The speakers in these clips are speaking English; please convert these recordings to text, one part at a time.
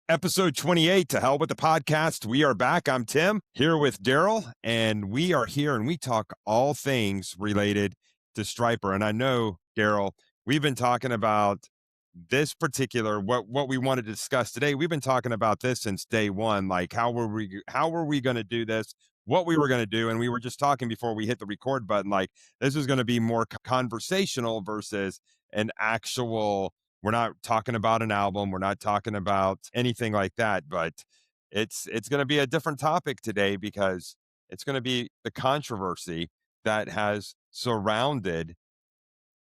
Episode 28, To Hell with the Podcast. We are back. I'm Tim here with Daryl, and we are here and we talk all things related to Stryper. And I know, Daryl, we've been talking about this particular what we wanted to discuss today. We've been talking about this since day one, like how were we going to do this, what we were going to do, and we were just talking before we hit the record button, like this is going to be more conversational versus an actual. We're not talking about an album. We're not talking about anything like that, but it's going to be a different topic today because it's going to be the controversy that has surrounded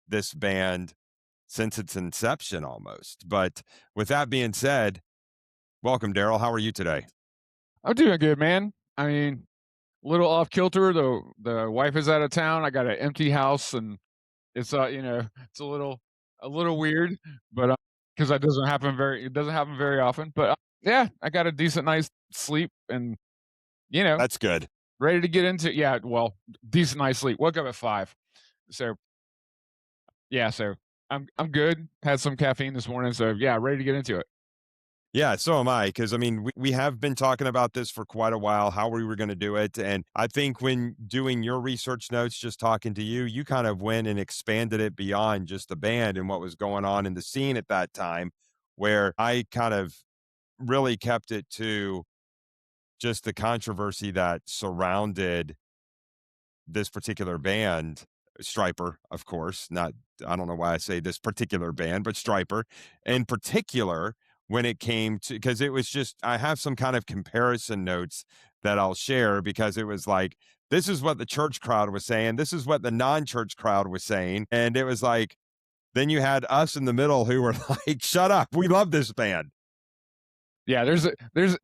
this band since its inception almost. But with that being said, welcome, Daryl. How are you today? I'm doing good, man. I mean, a little off kilter. The wife is out of town. I got an empty house, and it's it's a little weird, but because it doesn't happen very often. But yeah, I got a decent night's sleep, and you know, That's good. ready to get into yeah. Well, decent night's sleep. Woke up at 5, so yeah, so I'm good. Had some caffeine this morning, so yeah, ready to get into it. Yeah, so am I. Because I mean, we have been talking about this for quite a while, how we were going to do it. And I think when doing your research notes, just talking to you, you kind of went and expanded it beyond just the band and what was going on in the scene at that time, where I kind of really kept it to just the controversy that surrounded this particular band, Stryper, of course, not I don't know why I say this particular band, but Stryper in particular when it came to because it was just I have some kind of comparison notes that I'll share because it was like this is what the church crowd was saying, this is what the non-church crowd was saying, and it was like then you had us in the middle who were like, "Shut up, we love this band." Yeah, there's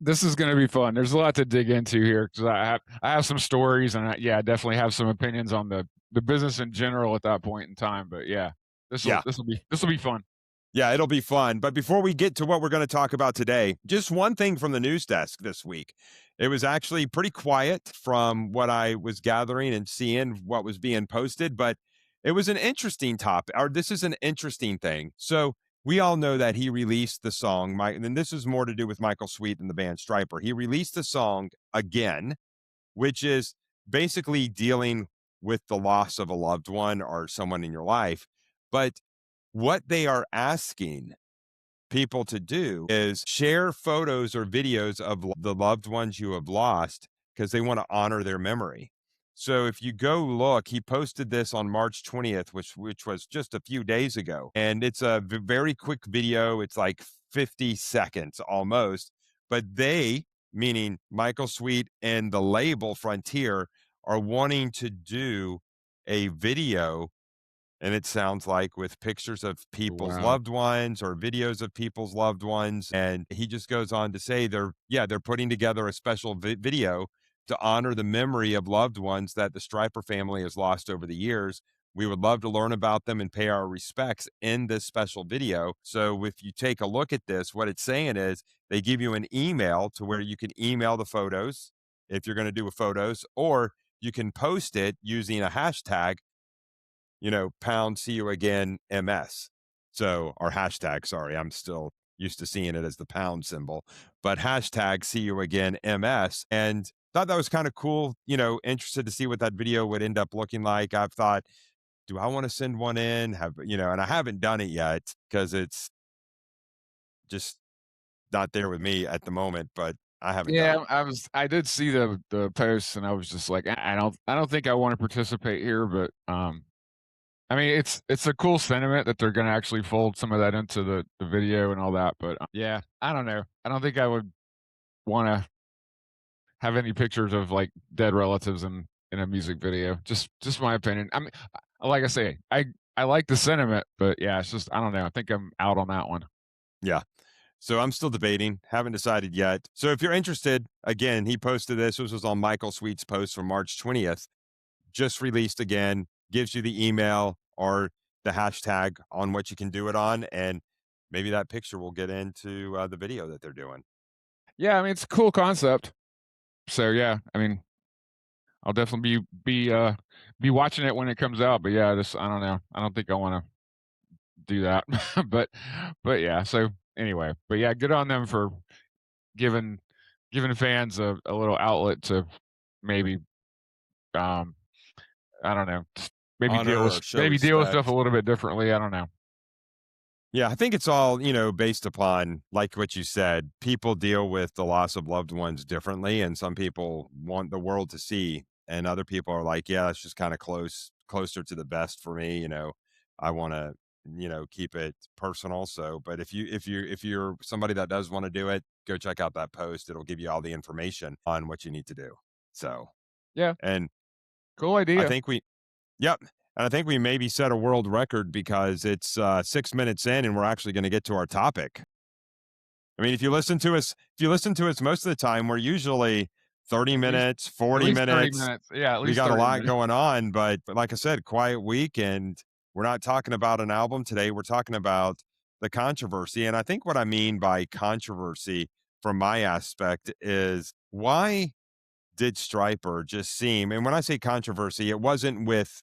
this is gonna be fun. There's a lot to dig into here because I have some stories and yeah, I definitely have some opinions on the business in general at that point in time. But yeah, Yeah. this will be fun. Yeah, it'll be fun. But before we get to what we're going to talk about today, just one thing from the news desk this week. It was actually pretty quiet from what I was gathering and seeing what was being posted, but it was an interesting topic, or this is an interesting thing. So we all know that he released the song, and this is more to do with Michael Sweet and the band Stryper. He released the song again, which is basically dealing with the loss of a loved one or someone in your life. But what they are asking people to do is share photos or videos of the loved ones you have lost because they want to honor their memory. So if you go look, he posted this on March 20th, which was just a few days ago, and it's a very quick video. It's like 50 seconds almost, but they, meaning Michael Sweet and the label Frontier, are wanting to do a video and it sounds like with pictures of people's Wow. loved ones or videos of people's loved ones. And he just goes on to say they're putting together a special video to honor the memory of loved ones that the Stryper family has lost over the years. We would love to learn about them and pay our respects in this special video. So if you take a look at this, what it's saying is they give you an email to where you can email the photos if you're going to do a photos, or you can post it using a hashtag, pound see you again MS. So, or hashtag, sorry, I'm still used to seeing it as the pound symbol, but hashtag see you again MS. And thought that was kind of cool, interested to see what that video would end up looking like. I've thought, do I want to send one in? And I haven't done it yet because it's just not there with me at the moment, but I haven't done it. Yeah, I did see the posts and I was just like, I don't think I want to participate here, but I mean it's a cool sentiment that they're gonna actually fold some of that into the video and all that. But yeah, I don't know. I don't think I would want to have any pictures of like dead relatives in a music video. Just my opinion. I mean, like I say, I like the sentiment, but yeah, it's just I don't know. I think I'm out on that one. Yeah. So I'm still debating, haven't decided yet. So if you're interested, again, he posted this. This was on Michael Sweet's post from March 20th. Just released again, gives you the email or the hashtag on what you can do it on. And maybe that picture will get into the video that they're doing. Yeah, I mean it's a cool concept. So yeah, I mean I'll definitely be watching it when it comes out. But yeah, I don't know. I don't think I want to do that. but but yeah. So anyway, but yeah, good on them for giving giving fans a little outlet to maybe, um, I don't know, just Honor or show maybe deal with stuff a respect. little bit differently, I don't know. Yeah, I think it's all, based upon, like what you said, people deal with the loss of loved ones differently. And some people want the world to see, and other people are like, yeah, that's just kind of closer to the best for me. I want to, keep it personal. So, but if you're somebody that does want to do it, go check out that post. It'll give you all the information on what you need to do. So, Yeah, and cool I idea. think yep. And I think we maybe set a world record because it's 6 minutes in and we're actually going to get to our topic. I mean, if you listen to us most of the time, we're usually 30 At least minutes, at 40 least 30 minutes. minutes. Yeah, at We least got a 30 lot minutes. going on, but like I said, quiet week. And we're not talking about an album today. We're talking about the controversy. And I think what I mean by controversy from my aspect is why did Stryper just seem, and when I say controversy, it wasn't with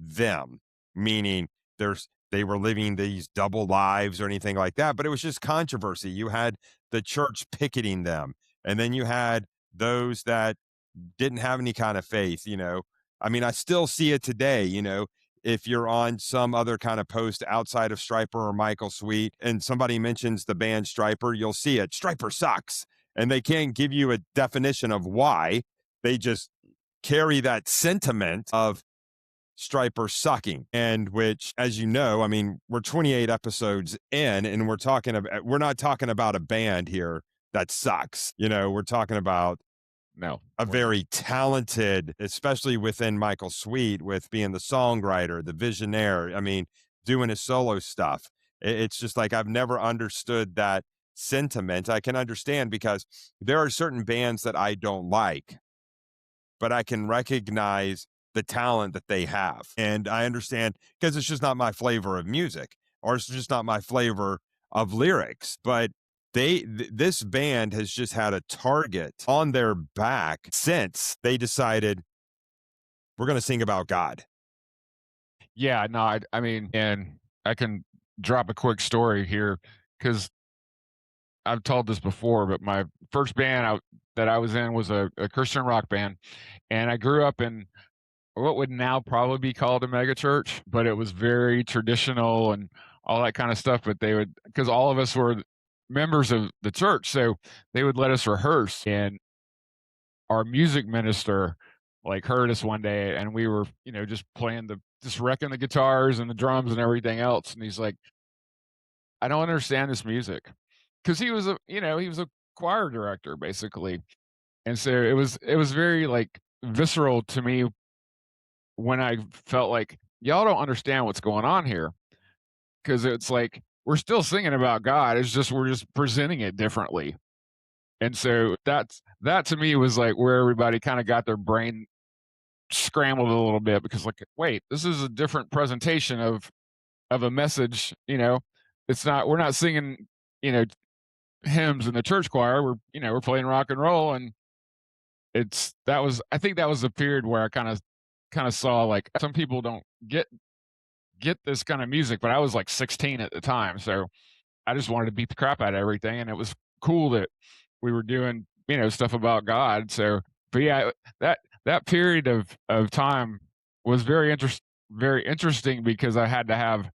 them, meaning they were living these double lives or anything like that, but it was just controversy. You had the church picketing them, and then you had those that didn't have any kind of faith. I mean, I still see it today. If you're on some other kind of post outside of Stryper or Michael Sweet and somebody mentions the band Stryper, you'll see it. Stryper sucks. And they can't give you a definition of why. They just carry that sentiment of Stryper sucking. And which, as you know, I mean, we're 28 episodes in and we're not talking about a band here that sucks. We're talking about No, a we're not. very talented, especially within Michael Sweet, with being the songwriter, the visionaire. I mean, doing his solo stuff. It's just like I've never understood that sentiment. I can understand because there are certain bands that I don't like, but I can recognize the talent that they have. And I understand because it's just not my flavor of music or it's just not my flavor of lyrics. But this band has just had a target on their back since they decided we're going to sing about God. Yeah, no, I mean, and I can drop a quick story here because I've told this before, but my first band that I was in was a Christian rock band, and I grew up in what would now probably be called a mega church, but it was very traditional and all that kind of stuff. But they would, because all of us were members of the church, so they would let us rehearse. And our music minister like heard us one day, and we were, just just wrecking the guitars and the drums and everything else. And he's like, "I don't understand this music," because he was a choir director basically, and so it was very like visceral to me when I felt like y'all don't understand what's going on here because it's like we're still singing about God. It's just we're just presenting it differently. And so that to me was like where everybody kind of got their brain scrambled a little bit because like, wait, this is a different presentation of a message. It's not we're not singing you know hymns in the church choir. We're playing rock and roll, and I think that was a period where I kind of saw like some people don't get this kind of music, but I was like 16 at the time, so I just wanted to beat the crap out of everything, and it was cool that we were doing stuff about God. So, but yeah, that period of time was very interesting because I had to have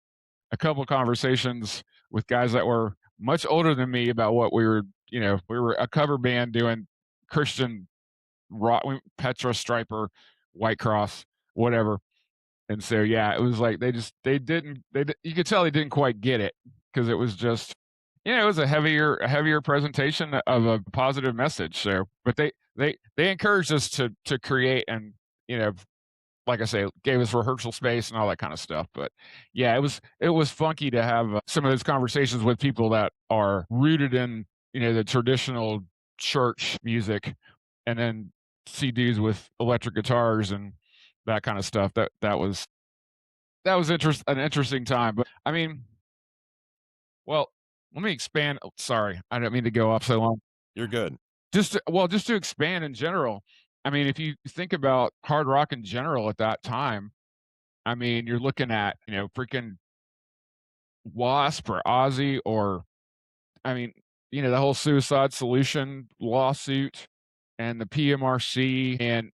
a couple conversations with guys that were much older than me about what we were. We were a cover band doing Christian rock, Petra, Stryper, White Cross, whatever. And so, yeah, it was like you could tell they didn't quite get it because it was just, it was a heavier presentation of a positive message. So, but they encouraged us to create and, you know, like I say, gave us rehearsal space and all that kind of stuff. But yeah, it was funky to have some of those conversations with people that are rooted in, the traditional church music and then see dudes with electric guitars and that kind of stuff. That was an interesting time. But I mean, well, let me expand. Oh, sorry, I don't mean to go off so long. You're good. Just to expand in general. I mean, if you think about hard rock in general at that time, I mean, you're looking at freaking Wasp or Ozzy or I mean. the whole suicide solution lawsuit and the PMRC, and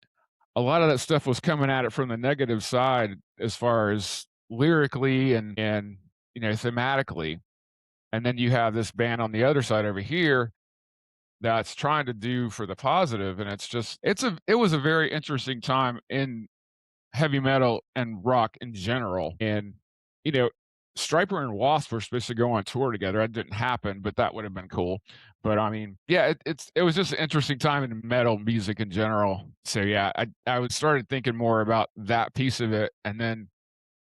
a lot of that stuff was coming at it from the negative side as far as lyrically and thematically. And then you have this band on the other side over here that's trying to do for the positive, and it was a very interesting time in heavy metal and rock in general. And you know, Stryper and Wasp were supposed to go on tour together. That didn't happen, but that would have been cool. But I mean, yeah, it was just an interesting time in metal music in general. So yeah, I would started thinking more about that piece of it, and then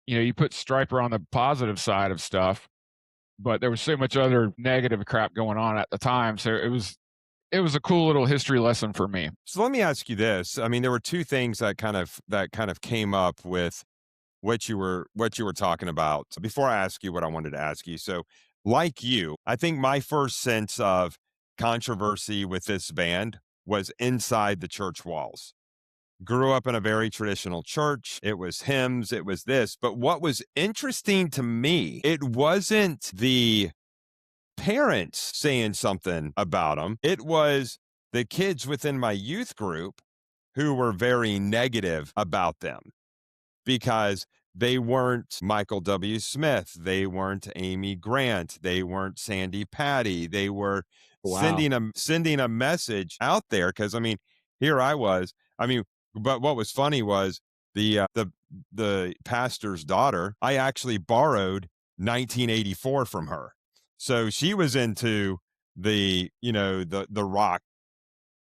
you put Stryper on the positive side of stuff, but there was so much other negative crap going on at the time. So it was a cool little history lesson for me. So let me ask you this. I mean, there were two things that kind of came up with what you were talking about. So before I ask you what I wanted to ask you, so like you, I think my first sense of controversy with this band was inside the church walls. Grew up in a very traditional church. It was hymns, it was this. But what was interesting to me, it wasn't the parents saying something about them. It was the kids within my youth group who were very negative about them because they weren't Michael W. Smith. They weren't Amy Grant. They weren't Sandy Patty. They were Wow. sending a message out there. Cause I mean, here I was. I mean, but what was funny was the pastor's daughter, I actually borrowed 1984 from her. So she was into the rock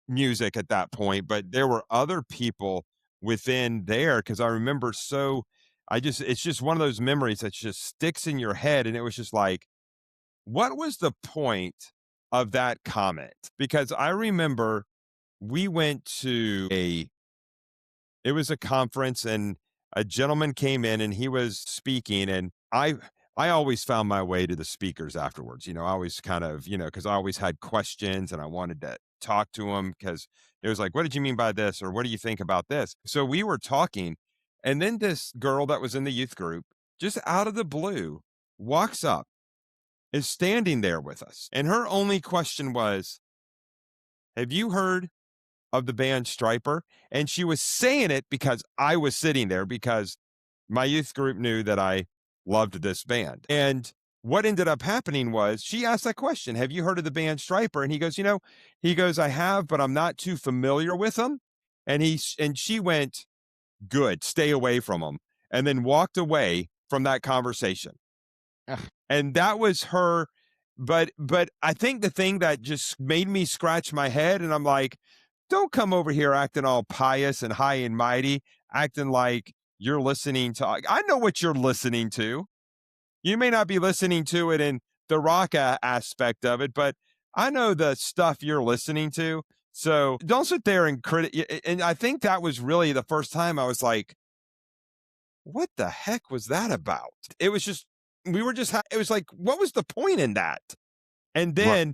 music at that point, but there were other people within there because I remember it's just one of those memories that just sticks in your head. And it was just like, what was the point of that comment? Because I remember we went to it was a conference and a gentleman came in and he was speaking and I always found my way to the speakers afterwards. I always kind of, cuz I always had questions and I wanted to talk to him cuz it was like, what did you mean by this or what do you think about this? So we were talking and then this girl that was in the youth group just out of the blue walks up, is standing there with us. And her only question was, "Have you heard of the band Stryper?" And she was saying it because I was sitting there because my youth group knew that I loved this band. And what ended up happening was she asked that question, "Have you heard of the band Stryper?" And he goes, "I have, but I'm not too familiar with them." And she went, "Good, stay away from them." And then walked away from that conversation. Ugh. And that was her. But I think the thing that just made me scratch my head and I'm like, don't come over here acting all pious and high and mighty, acting like you're listening to I know what you're listening to. You may not be listening to it in the rock aspect of it, but I know the stuff you're listening to. So don't sit there and and I think that was really the first time I was like, what the heck was that about? It was just we were just it was like, what was the point in that? And Right.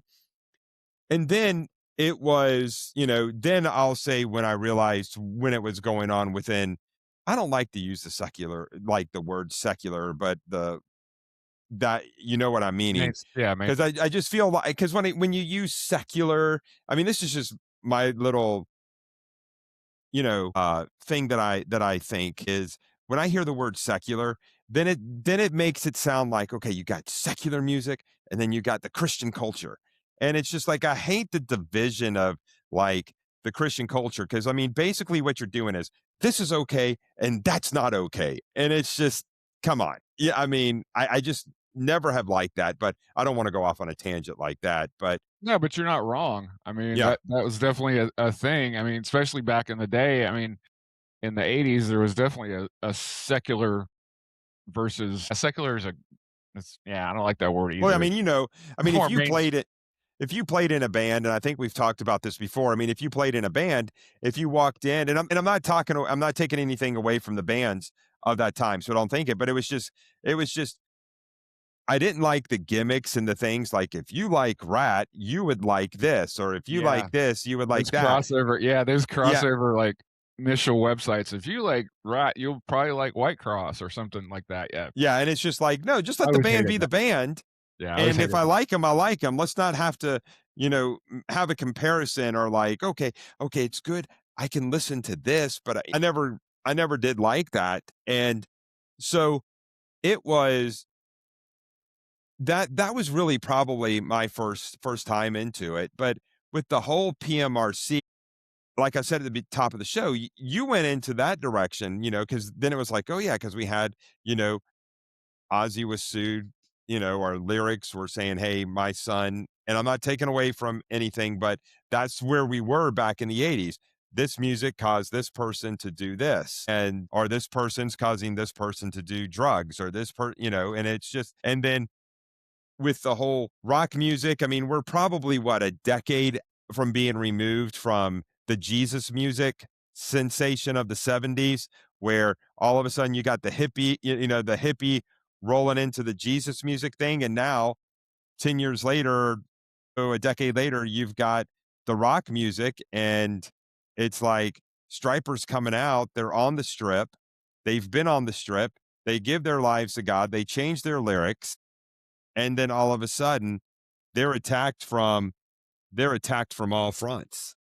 then it was, then I'll say when I realized when it was going on within I don't like to use the secular like the word secular, but that you know what I'm meaning. Yeah, man. Because I just feel like because when you use secular, I mean, this is just my little thing that I think is when I hear the word secular, then it makes it sound like, okay, you got secular music and then you got the Christian culture. And it's just like I hate the division of like the Christian culture because I mean basically what you're doing is this is okay and that's not okay. And it's just come on. Yeah, I mean, I just never have liked that, but I don't want to go off on a tangent like that. But No, but you're not wrong. I mean, yeah. that was definitely a thing. I mean, especially back in the day. I mean, in the '80s, there was definitely a secular versus a secular is a yeah, I don't like that word Well, I either. mean, I mean, More main if you played in a band, and I think we've talked about this before. I mean, if you played in a band, if you walked in, I'm not taking anything away from the bands of that time, so don't think it. But it was just, I didn't like the gimmicks and the things like if you like Rat, you would like this, or if you yeah, like this, you would like those that. Yeah, crossover, like, initial websites. If you like Right, you'll probably like White Cross or something like that, yeah. yeah, and it's just like no, just I let the always band hated be the that. band. Yeah, I always And if hated I that. like them, I like them. Let's not have to, have a comparison or like, okay, it's good. I can listen to this, but I never did like that. And so it was that was really probably my first time into it. But with the whole PMRC, like I said at the top of the show, you went into that direction, because then it was like, oh yeah, because we had, you know, Ozzy was sued, our lyrics were saying, "Hey, my son," and I'm not taking away from anything, but that's where we were back in the '80s. This music caused this person to do this, or this person's causing this person to do drugs, or and it's just, and then with the whole rock music, I mean, we're probably what, a decade from being removed from the Jesus music sensation of the '70s, where all of a sudden you got the hippie, the hippie rolling into the Jesus music thing. And now, 10 years later, a decade later, you've got the rock music, and it's like Stryper's coming out. They're on the strip. They've been on the strip. They give their lives to God. They change their lyrics, and then all of a sudden they're attacked from all fronts.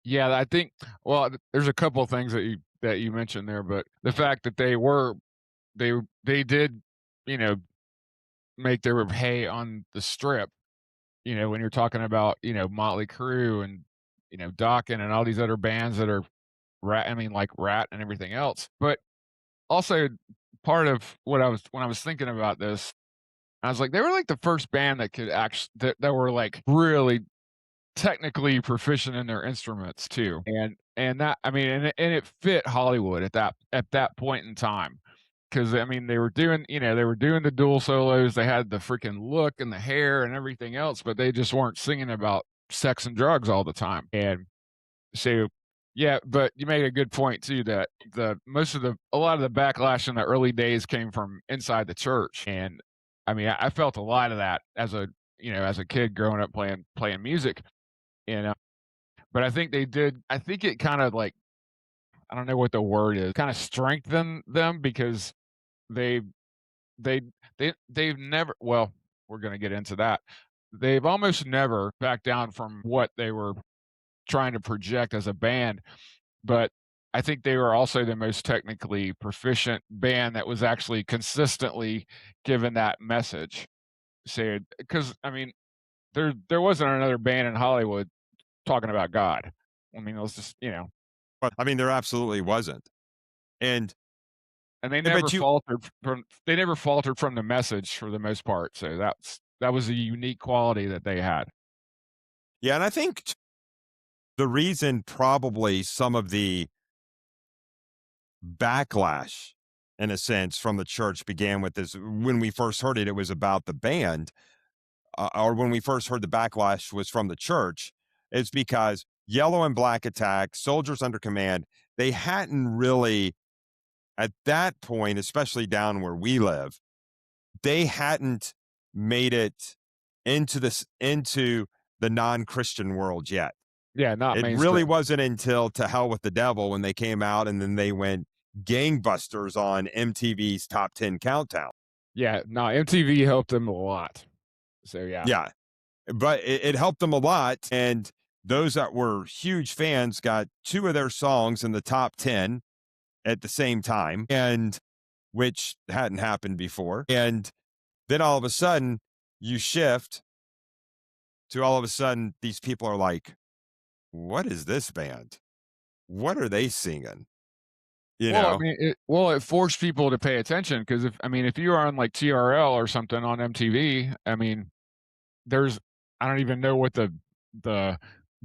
Yeah, I think well, there's a couple of things that you mentioned there, but the fact that they did, you know, make their hay on the strip, when you're talking about, Motley Crue and, Dokken and all these other bands that are like Rat and everything else. But also part of what I was when I was thinking about this, I was like, they were like the first band that could actually that were like really technically proficient in their instruments too. And that I mean, and it fit Hollywood at that point in time. Because I mean, they were doing the dual solos, they had the freaking look and the hair and everything else, but they just weren't singing about sex and drugs all the time. And so yeah, but you made a good point too that a lot of the backlash in the early days came from inside the church. And I mean, I felt a lot of that as a kid growing up playing music. And but I think it kind of like, I don't know what the word is, kind of strengthened them because they they they've never, well, we're gonna get into that. They've almost never backed down from what they were trying to project as a band, but I think they were also the most technically proficient band that was actually consistently given that message. So, because I mean, there wasn't another band in Hollywood talking about God. I mean, it was just, But I mean, there absolutely wasn't. And and but you they never faltered from the message for the most part. So that was a unique quality that they had. yeah, and I think the reason probably some of the backlash, in a sense, from the church began with this. When we first heard it, it was about the band, or when we first heard the backlash was from the church, is because Yellow and Black Attack, Soldiers Under Command, they hadn't really, at that point, especially down where we live, they hadn't made it into the non-Christian world yet. Yeah, not It really mainstream. wasn't until To Hell with the Devil when they came out, and then they went gangbusters on MTV's Top 10 Countdown. Yeah, no, MTV helped them a lot. So yeah. Yeah, but it helped them a lot, and those that were huge fans got 2 of their songs in the top 10 at the same time, and which hadn't happened before. And then all of a sudden, you shift to, all of a sudden, these people are like, "What is this band? What are they singing?" You Well, I know? mean, it forced people to pay attention because if you are on like TRL or something on MTV, I mean, there's I don't even know what the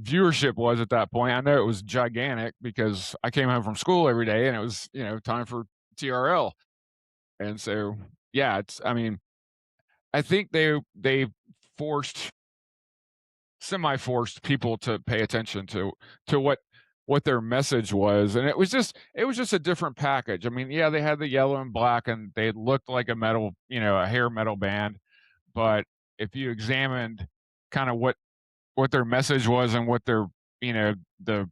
viewership was at that point. I know it was gigantic because I came home from school every day and it was, time for TRL. And so, yeah, it's I mean, I think they forced semi-forced people to pay attention to what their message was, and it was just a different package. I mean, yeah, they had the yellow and black, and they looked like a metal, a hair metal band, but if you examined kind of what their message was and what their, the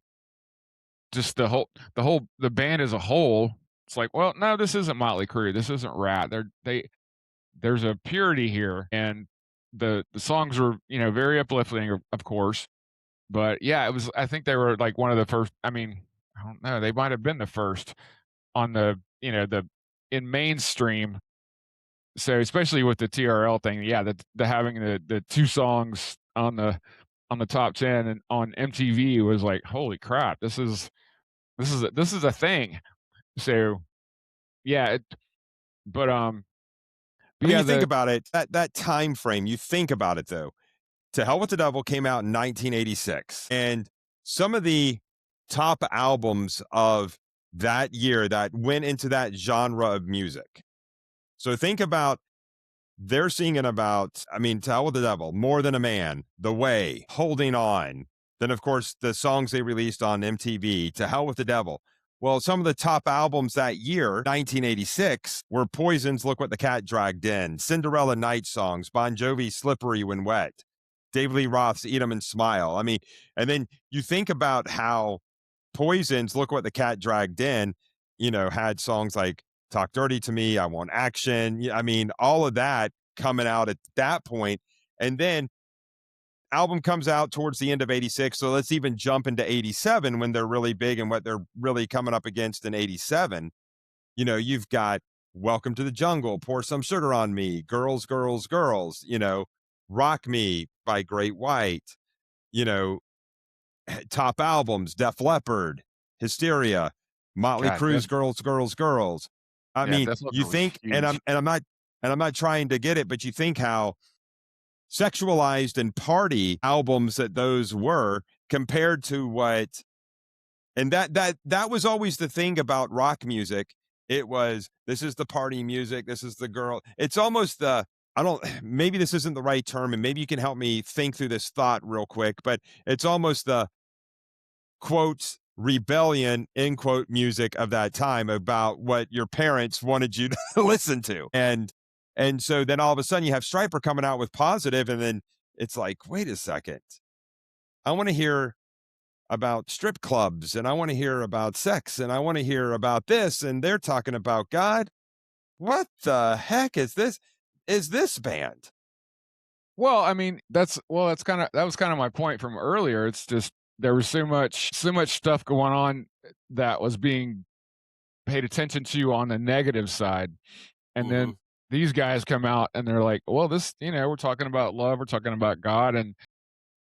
just the band as a whole, it's like, well, no, this isn't Motley Crue, this isn't Rat. There's a purity here, and the songs were, very uplifting, of course, but yeah, it was I think they were like one of the first. I mean, I don't know, they might have been the first on the in mainstream. So especially with the TRL thing, yeah, the having the 2 songs on the top 10 and on MTV was like, "Holy crap, this is a thing." So, yeah, but, um I but mean, yeah, you think the about it, that time frame, you think about it though. To Hell with the Devil came out in 1986, and some of the top albums of that year that went into that genre of music. So think about they're singing about, I mean, To Hell with the Devil, More Than a Man, The Way, Holding On. Then, of course, the songs they released on MTV, To Hell with the Devil. Well, some of the top albums that year, 1986, were Poison's Look What the Cat Dragged In, Cinderella Night Songs, Bon Jovi's Slippery When Wet, David Lee Roth's Eat 'em and Smile. I mean, and then you think about how Poison's Look What the Cat Dragged In, had songs like Talk Dirty to Me, I Want Action. I mean, all of that coming out at that point. And then album comes out towards the end of 86. So let's even jump into 87 when they're really big and what they're really coming up against in 87. You've got Welcome to the Jungle, Pour Some Sugar on Me, Girls, Girls, Girls, Rock Me by Great White, you know, top albums, Def Leppard, Hysteria, Motley God, Crue's Girls, Girls, Girls. I yeah, mean, Def you Leppard was think, and huge. I'm not trying to get it, but you think how sexualized and party albums that those were compared to what, and that was always the thing about rock music. It was, this is the party music, this is the girl. It's almost the, I don't, maybe this isn't the right term, and maybe you can help me think through this thought real quick, but it's almost the quotes rebellion end quote music of that time about what your parents wanted you to listen to. And so then all of a sudden you have Stryper coming out with positive, and then it's like, wait a second, I want to hear about strip clubs, and I want to hear about sex, and I want to hear about this, and they're talking about God. What the heck is this band? Well, I mean, that was kinda my point from earlier. It's just there was so much stuff going on that was being paid attention to on the negative side, and then Mhm. these guys come out and they're like, "Well, we're talking about love, we're talking about God," and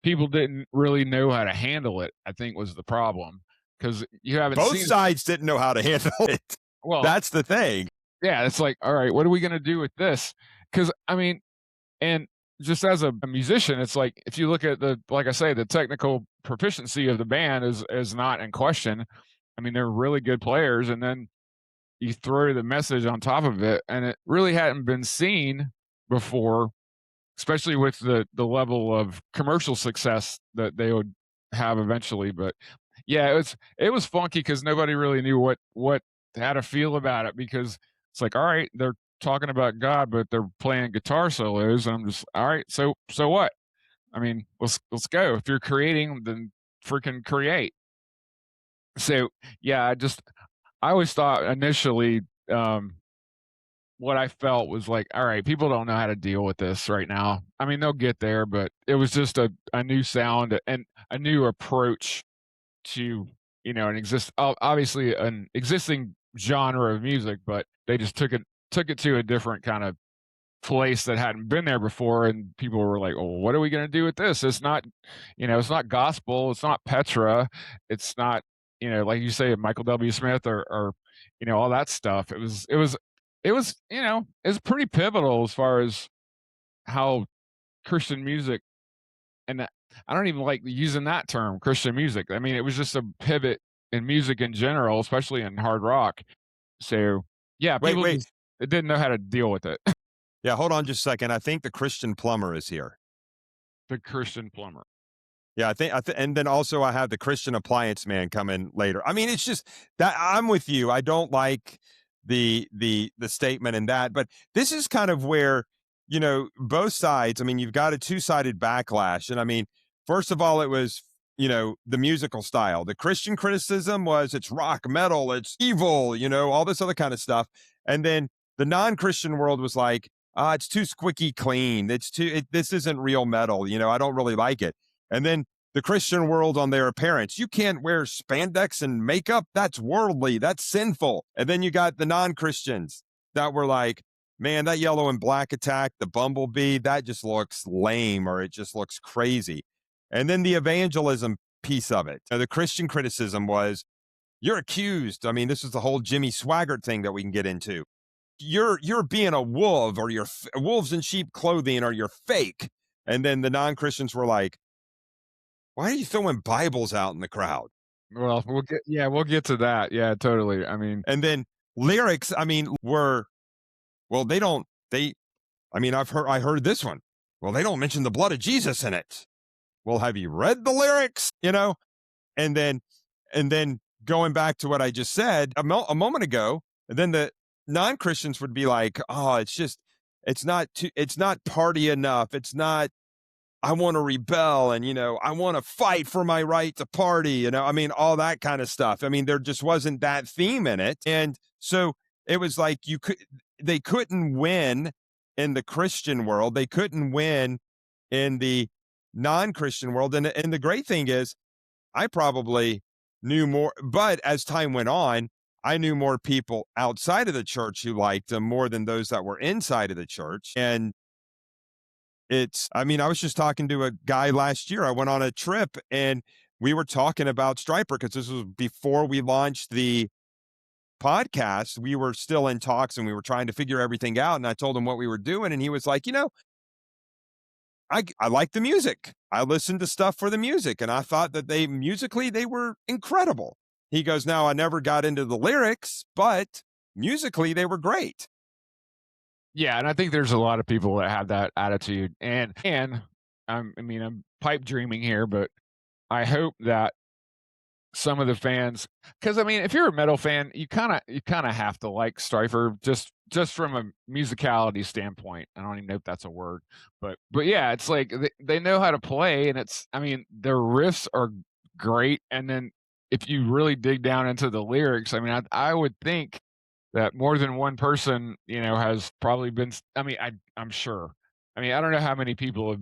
people didn't really know how to handle it, I think was the problem because you haven't Both seen. sides didn't know how to handle it. Well, That's the thing. yeah, it's like, "All right, what are we gonna do with this?" Because I mean, and just as a musician, it's like if you look at like I say, the technical proficiency of the band is not in question. I mean, they're really good players, and then you throw the message on top of it, and it really hadn't been seen before, especially with the level of commercial success that they would have eventually. But yeah, it was funky because nobody really knew what how to feel about it because it's like, all right, they're talking about God, but they're playing guitar solos, and I'm just, all right, so what? I mean, let's go. If you're creating, then freaking create. So yeah, I always thought initially, um, what I felt was like, all right, people don't know how to deal with this right now. I mean, they'll get there, but it was just a new sound and a new approach to, obviously an existing genre of music, but they just took it to a different kind of place that hadn't been there before, and people were like, "Oh, what are we going to do with this? It's not gospel, it's not Petra, it's not, like you say, Michael W. Smith or all that stuff." It was pretty pivotal as far as how Christian music, and I don't even like using that term, Christian music. I mean, it was just a pivot in music in general, especially in hard rock. So yeah, Wait, people wait. just didn't know how to deal with it. Yeah, hold on just a second. I think the Christian plumber is here. The Christian plumber. Yeah, and then also I have the Christian appliance man come in later. I mean, it's just that I'm with you. I don't like the statement in that, but this is kind of where, both sides, I mean, you've got a two-sided backlash. And I mean, first of all, it was, the musical style. The Christian criticism was it's rock, metal, it's evil, all this other kind of stuff. And then the non-Christian world was like, It's too squicky clean. This isn't real metal. I don't really like it. And then the Christian world on their appearance, you can't wear spandex and makeup. That's worldly. That's sinful. And then you got the non-Christians that were like, man, that yellow and black attack, the bumblebee, that just looks lame or it just looks crazy. And then the evangelism piece of it. The Christian criticism was, you're accused. I mean, this is the whole Jimmy Swaggart thing that we can get into. You're being a wolf, or you're wolves in sheep clothing, or you're fake. And then the non-Christians were like, why are you throwing Bibles out in the crowd? Well, we'll get to that. Yeah, totally. I mean, And then lyrics, I mean, were, well, I heard this one. Well, they don't mention the blood of Jesus in it. Well, have you read the lyrics? And then and then going back to what I just said a moment ago, and then the non-Christians would be like, "Oh, it's not party enough. It's not I want to rebel, and I want to fight for my right to party, I mean, all that kind of stuff. I mean, there just wasn't that theme in it. And so it was like they couldn't win in the Christian world. They couldn't win in the non-Christian world. And the great thing is I probably knew more, but as time went on, I knew more people outside of the church who liked them more than those that were inside of the church. And I mean, I was just talking to a guy last year. I went on a trip and we were talking about Stryper because this was before we launched the podcast. We were still in talks and we were trying to figure everything out. And I told him what we were doing. And he was like, I like the music. I listened to stuff for the music. And I thought that musically, they were incredible. He goes, now I never got into the lyrics, but musically, they were great. yeah, and I think there's a lot of people that have that attitude, and I'm pipe dreaming here, but I hope that some of the fans, because I mean, if you're a metal fan, you kind of have to like Stryper just from a musicality standpoint. I don't even know if that's a word, but yeah, it's like they know how to play, and I mean, their riffs are great, and then if you really dig down into the lyrics, I mean, I would think that more than one person, has probably been. I mean, I'm sure. I mean, I don't know how many people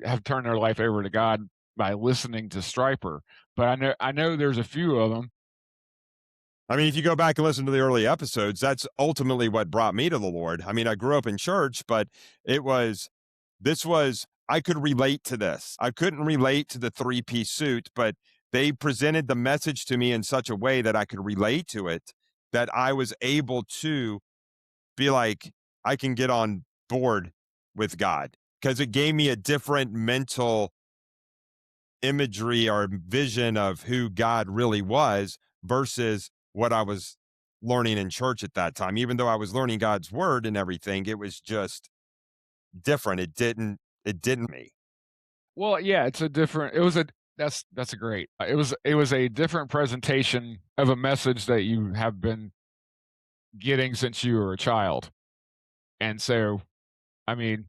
have turned their life over to God by listening to Stryper, but I know there's a few of them. I mean, if you go back and listen to the early episodes, that's ultimately what brought me to the Lord. I mean, I grew up in church, but I could relate to this. I couldn't relate to the three-piece suit, but they presented the message to me in such a way that I could relate to it, that I was able to be like, I can get on board with God because it gave me a different mental imagery or vision of who God really was versus what I was learning in church at that time. Even though I was learning God's word and everything, it was just different. It didn't me. Well, yeah, it's a different. It was a that's a great. It was a different presentation of a message that you have been getting since you were a child, and so I mean,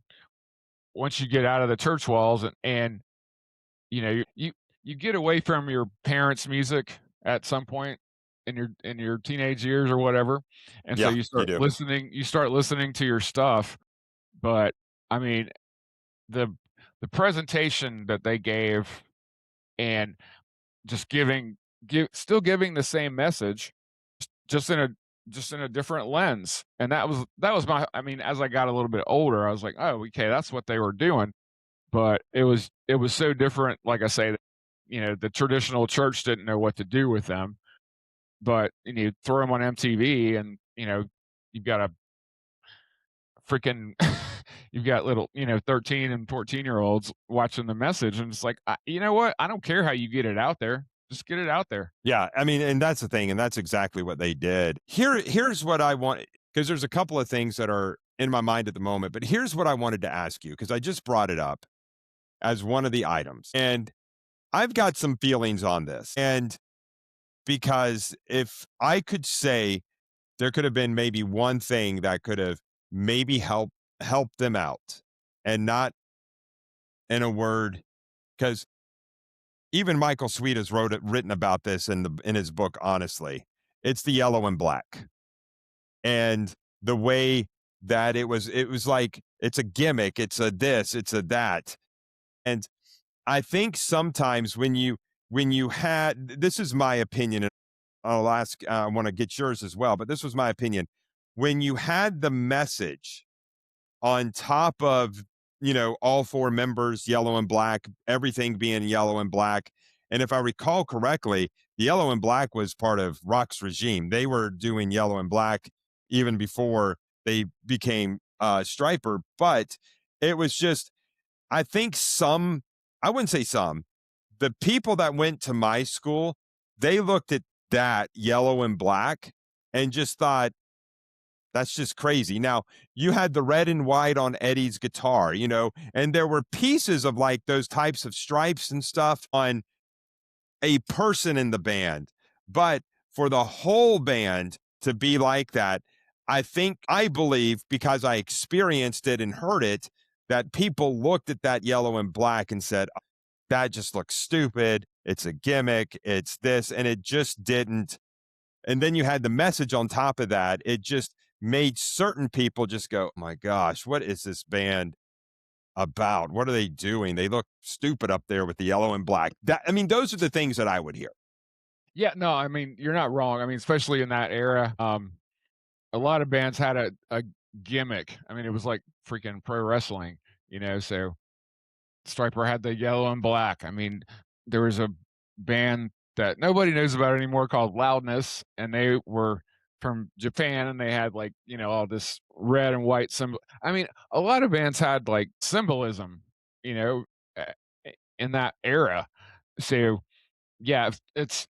once you get out of the church walls and you get away from your parents' music at some point in your teenage years or whatever, and so Yeah, you you start do. listening to your stuff. But I mean, the the presentation that they gave and just still giving the same message, just in a just in a different lens, and that was my. I mean, as I got a little bit older, I was like, oh, okay, that's what they were doing. But it was so different. Like I say, the traditional church didn't know what to do with them. But you throw them on MTV, and you've got a freaking you've got little 13 and 14-year olds watching the message, and it's like, you know what? I don't care how you get it out there. Just get it out there. Yeah, I mean, and that's the thing, and that's exactly what they did. Here's what I want, because there's a couple of things that are in my mind at the moment, but here's what I wanted to ask you because I just brought it up as one of the items, and I've got some feelings on this, and because if I could say there could have been maybe one thing that could have maybe helped them out, and not in a word, because even Michael Sweet has written about this in his book. Honestly, it's the yellow and black, and the way that it was like it's a gimmick, it's a this, it's a that. And I think sometimes when you had this is my opinion, and I'll ask I want to get yours as well, but this was my opinion. When you had the message on top of, all four members, yellow and black, everything being yellow and black. And if I recall correctly, the yellow and black was part of Rock's regime. They were doing yellow and black even before they became Stryper. But it was just, I think I wouldn't say some, the people that went to my school, they looked at that yellow and black and just thought, that's just crazy. Now, you had the red and white on Eddie's guitar, and there were pieces of like those types of stripes and stuff on a person in the band. But for the whole band to be like that, I believe, because I experienced it and heard it, that people looked at that yellow and black and said, that just looks stupid. It's a gimmick. It's this. And it just didn't. And then you had the message on top of that. It just made certain people just go, oh my gosh, what is this band about? What are they doing? They look stupid up there with the yellow and black. Those are the things that I would hear. Yeah, no, I mean, you're not wrong. I mean, especially in that era, a lot of bands had a gimmick. I mean, it was like freaking pro wrestling, so Stryper had the yellow and black. I mean, there was a band that nobody knows about anymore called Loudness, and they were from Japan, and they had like all this red and white symbol. I mean, a lot of bands had like symbolism, you know, uh, in that era. So yeah, that's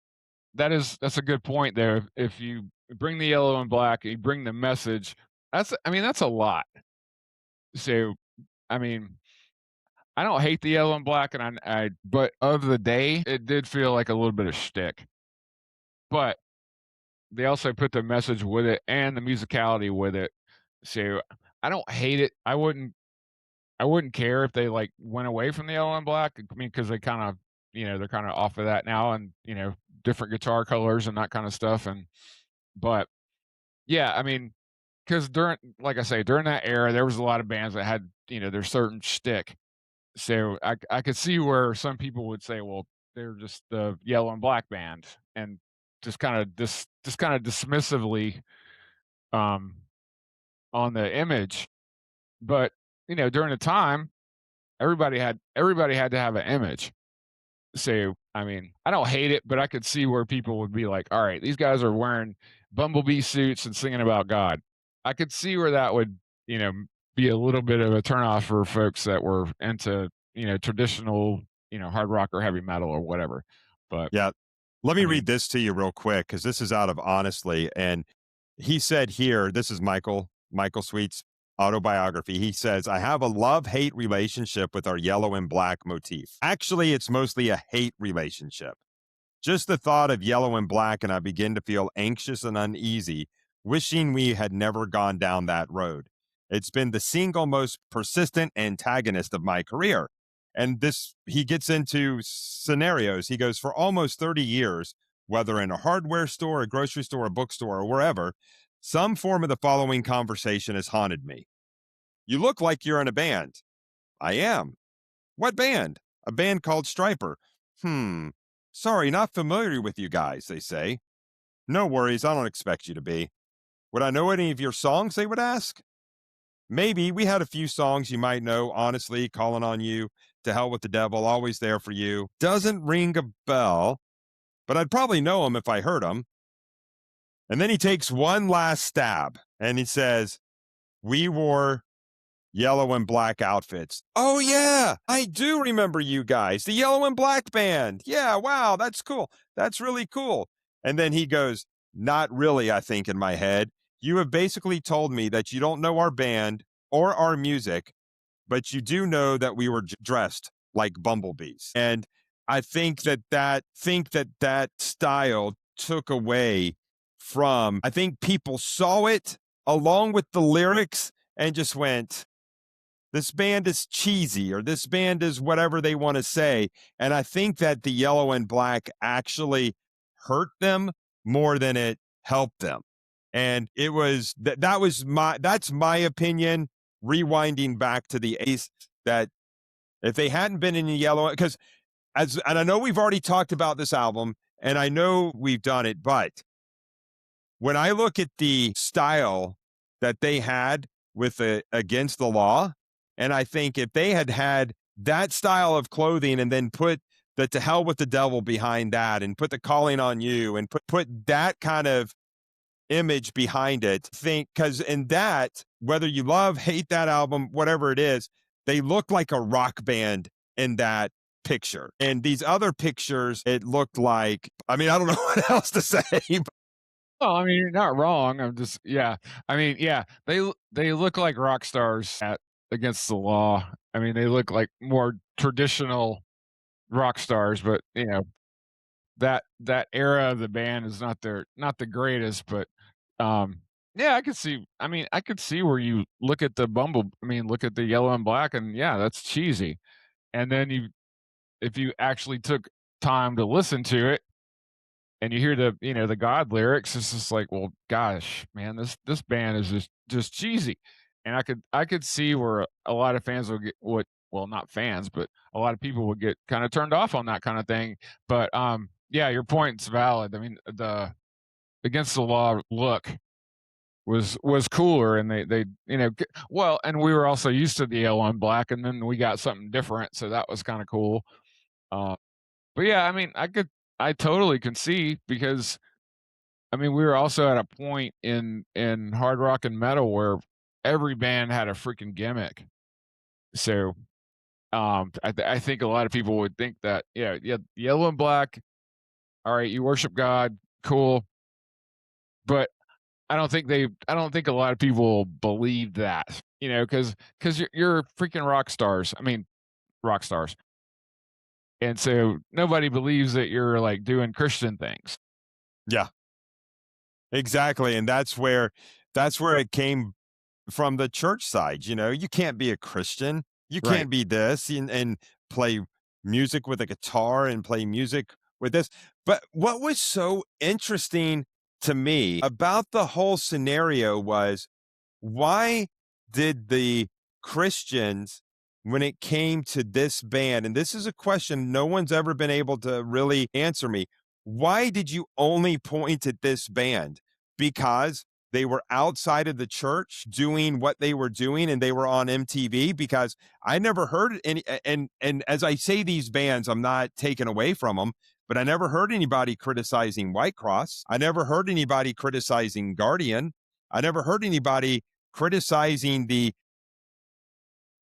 a good point there. If you bring the yellow and black, you bring the message. That's a lot. So I mean, I don't hate the yellow and black, and but of the day, it did feel like a little bit of shtick. But they also put the message with it and the musicality with it. So I don't hate it. I wouldn't care if they like went away from the yellow and black. I mean, because they kind of, they're kind of off of that now, and different guitar colors and that kind of stuff. But yeah, I mean, because like I say, during that era, there was a lot of bands that had their certain shtick. So I could see where some people would say, well, they're just the yellow and black band, and just kind of dismissively um on the image. But during the time, everybody had to have an image. So I mean, I don't hate it, but I could see where people would be like, all right, these guys are wearing bumblebee suits and singing about God. I could see where that would, you know, be a little bit of a turnoff for folks that were into, traditional, hard rock or heavy metal or whatever. But Yeah. Let I me read mean, this to you real quick because this is out of Honestly. And he said here, this is Michael Sweet's autobiography. He says, I have a love hate relationship with our yellow and black motif. Actually, it's mostly a hate relationship. Just the thought of yellow and black, and I begin to feel anxious and uneasy, wishing we had never gone down that road. It's been the single most persistent antagonist of my career. And this, he gets into scenarios. He goes, for almost 30 years, whether in a hardware store, a grocery store, a bookstore, or wherever, some form of the following conversation has haunted me. You look like you're in a band. I am. What band? A band called Stryper. Hmm. Sorry, not familiar with you guys, they say. No worries, I don't expect you to be. Would I know any of your songs, they would ask? Maybe we had a few songs you might know, honestly, calling on you, to hell with the devil, always there for you. Doesn't ring a bell, but I'd probably know them if I heard them. And then he takes one last stab and he says, we wore yellow and black outfits. Oh, yeah, I do remember you guys, the yellow and black band. Yeah, wow, that's cool. That's really cool. And then he goes, not really, I think, in my head. You have basically told me that you don't know our band or our music, but you do know that we were dressed like bumblebees. And I think that style took away from, I think people saw it along with the lyrics and just went, this band is cheesy or this band is whatever they want to say. And I think that the yellow and black actually hurt them more than it helped them. And it was that was that's my opinion, rewinding back to the Ace, that if they hadn't been in the yellow, because and I know we've already talked about this album and I know we've done it, but when I look at the style that they had with the Against the Law, and I think if they had had that style of clothing and then put the To Hell with the Devil behind that and put the Calling on You and put that kind of image behind it, think, because in that, whether you love, hate that album, whatever it is, they look like a rock band in that picture. And these other pictures, it looked like, I mean, I don't know what else to say. Well, I mean, you're not wrong. I'm just yeah. I mean, yeah, they look like rock stars at Against the Law. I mean, they look like more traditional rock stars, but that era of the band is not the greatest, but um yeah, I could see I mean, I could see where you look at the look at the Yellow and Black and yeah, that's cheesy. And then you if you actually took time to listen to it and you hear the God lyrics, it's just like, well, gosh, man, this band is just cheesy. And I could see where a lot of fans would well, not fans, but a lot of people would get kind of turned off on that kind of thing. But yeah, your point's valid. I mean, the Against the Law look was cooler, and they well, and we were also used to the yellow and black, and then we got something different, so that was kind of cool. Uh, but yeah, I mean, I totally can see because I mean, we were also at a point in hard rock and metal where every band had a freaking gimmick. So, I think a lot of people would think that, yeah, yellow and black. All right, you worship God, cool. But I don't think a lot of people believe that, because you're freaking rock stars. I mean, rock stars, and so nobody believes that you're like doing Christian things, Yeah, exactly. And that's where it came from the church side. You can't be a Christian. You right? can't be this and play music with a guitar and play music with this. But what was so interesting to me about the whole scenario was, why did the Christians, when it came to this band, and this is a question no one's ever been able to really answer me, why did you only point at this band? Because they were outside of the church doing what they were doing and they were on MTV? Because I never heard any, and as I say these bands, I'm not taken away from them, but I never heard anybody criticizing White Cross. I never heard anybody criticizing Guardian. I never heard anybody criticizing the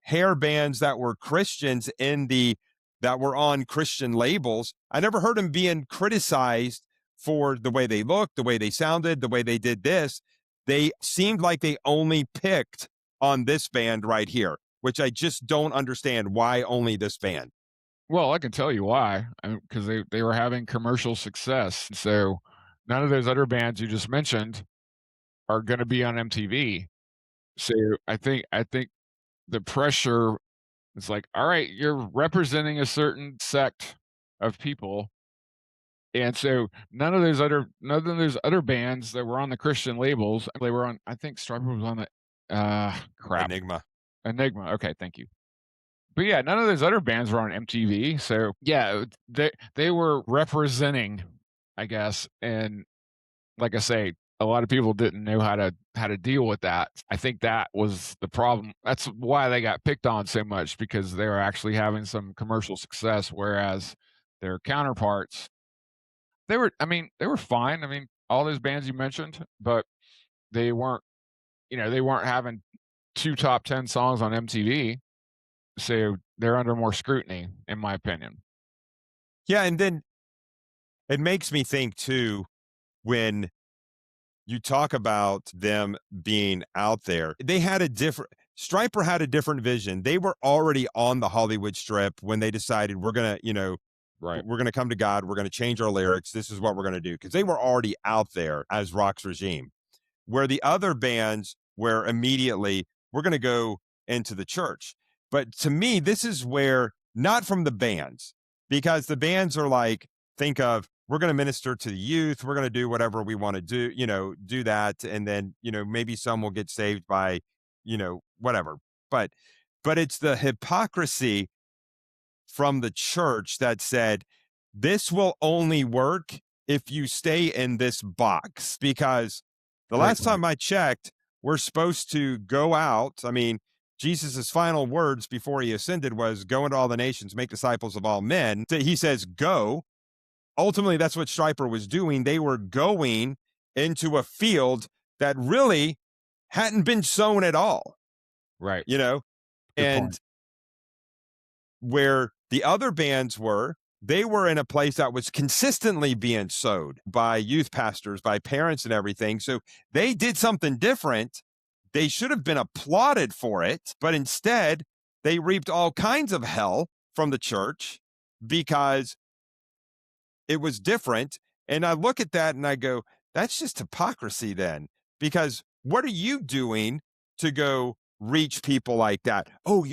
hair bands that were Christians that were on Christian labels. I never heard them being criticized for the way they looked, the way they sounded, the way they did this. They seemed like they only picked on this band right here, which I just don't understand. Why only this band? Well, I can tell you why, because they were having commercial success, so none of those other bands you just mentioned are going to be on MTV. So I think the pressure is like, all right, you're representing a certain sect of people. And so none of those other bands that were on the Christian labels, they were on I think Stryper was on the crap. Enigma. Enigma. Okay, thank you. But yeah, none of those other bands were on MTV. So yeah, they were representing, I guess, and like I say, a lot of people didn't know how to deal with that. I think that was the problem. That's why they got picked on so much because they were actually having some commercial success, whereas their counterparts, they were fine. I mean, all those bands you mentioned, but they weren't, they weren't having 2 top 10 songs on MTV, so they're under more scrutiny, in my opinion. Yeah. And then it makes me think too, when you talk about them being out there, they had a different, Stryper had a different vision. They were already on the Hollywood strip when they decided we're going to, Right. we're going to come to God. We're going to change our lyrics. This is what we're going to do. Cause they were already out there as Rock's Regime, where the other bands were immediately, we're going to go into the church. But to me, this is where, not from the bands, because the bands are like, think of we're going to minister to the youth. We're going to do whatever we want to do, do that. And then, maybe some will get saved by, whatever. But, but it's the hypocrisy from the church that said, this will only work if you stay in this box. Because the Right, last right, time I checked, we're supposed to go out. I mean, Jesus's final words before he ascended was go into all the nations, make disciples of all men. So he says, go. Ultimately, that's what Stryper was doing. They were going into a field that really hadn't been sown at all, right. you know, Good point. and where the other bands were, they were in a place that was consistently being sowed by youth pastors, by parents, and everything. So they did something different. They should have been applauded for it, but instead, they reaped all kinds of hell from the church because it was different. And I look at that and I go, that's just hypocrisy then. Because what are you doing to go reach people like that? Oh,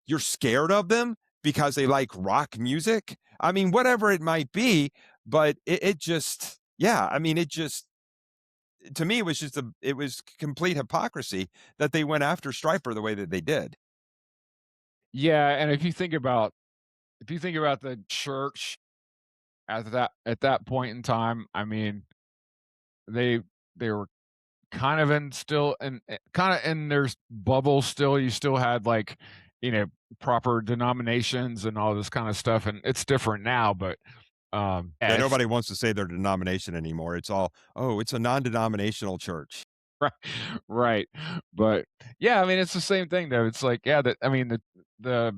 you're scared of them because they like rock music? I mean, whatever it might be, but it just, yeah, I mean, it just, to me, it was just it was complete hypocrisy that they went after Stryper the way that they did. Yeah, and if you think about the church at that point in time, I mean, they they were kind of in still in kinda in their bubble still. You still had, like, you know, proper denominations and all this kinda stuff, and it's different now, but, Yeah, yeah, it's nobody wants to say their denomination anymore. It's all, oh, it's a non denominational church. right, right, but, yeah, I mean, it's the same thing, though. It's like, yeah, I mean, the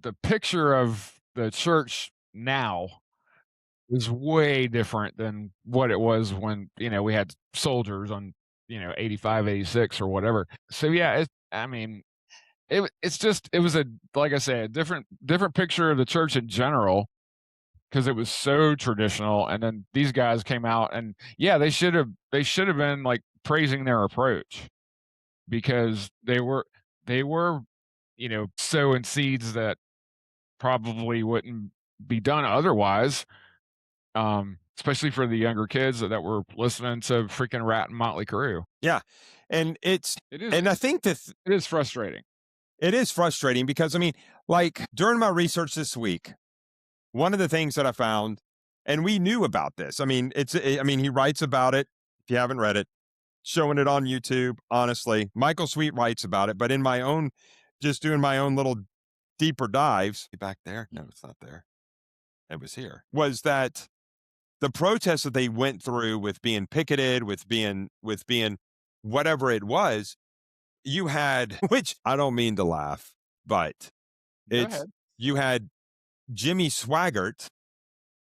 the picture of the church now is way different than what it was when, we had soldiers on, 85, 86, or whatever. So, yeah, I mean, it's just it was a like I say, a different picture of the church in general, because it was so traditional, and then these guys came out and, yeah, they should have been, like, praising their approach, because they were, sowing seeds that probably wouldn't be done otherwise, especially for the younger kids that were listening to freaking Rat and Motley Crue. Yeah. And It is and I think that it is frustrating. it is frustrating because I mean, like during my research this week, one of the things that I found, and we knew about this. I mean, I mean, he writes about it. If you haven't read it, showing it on YouTube, honestly, Michael Sweet writes about it, but in my own, just doing my own little deeper dives back there. No, it's not there. It was here. Was that the protests that they went through with being picketed, with being whatever it was, you had, which I don't mean to laugh, but Go it's ahead. you had Jimmy Swaggart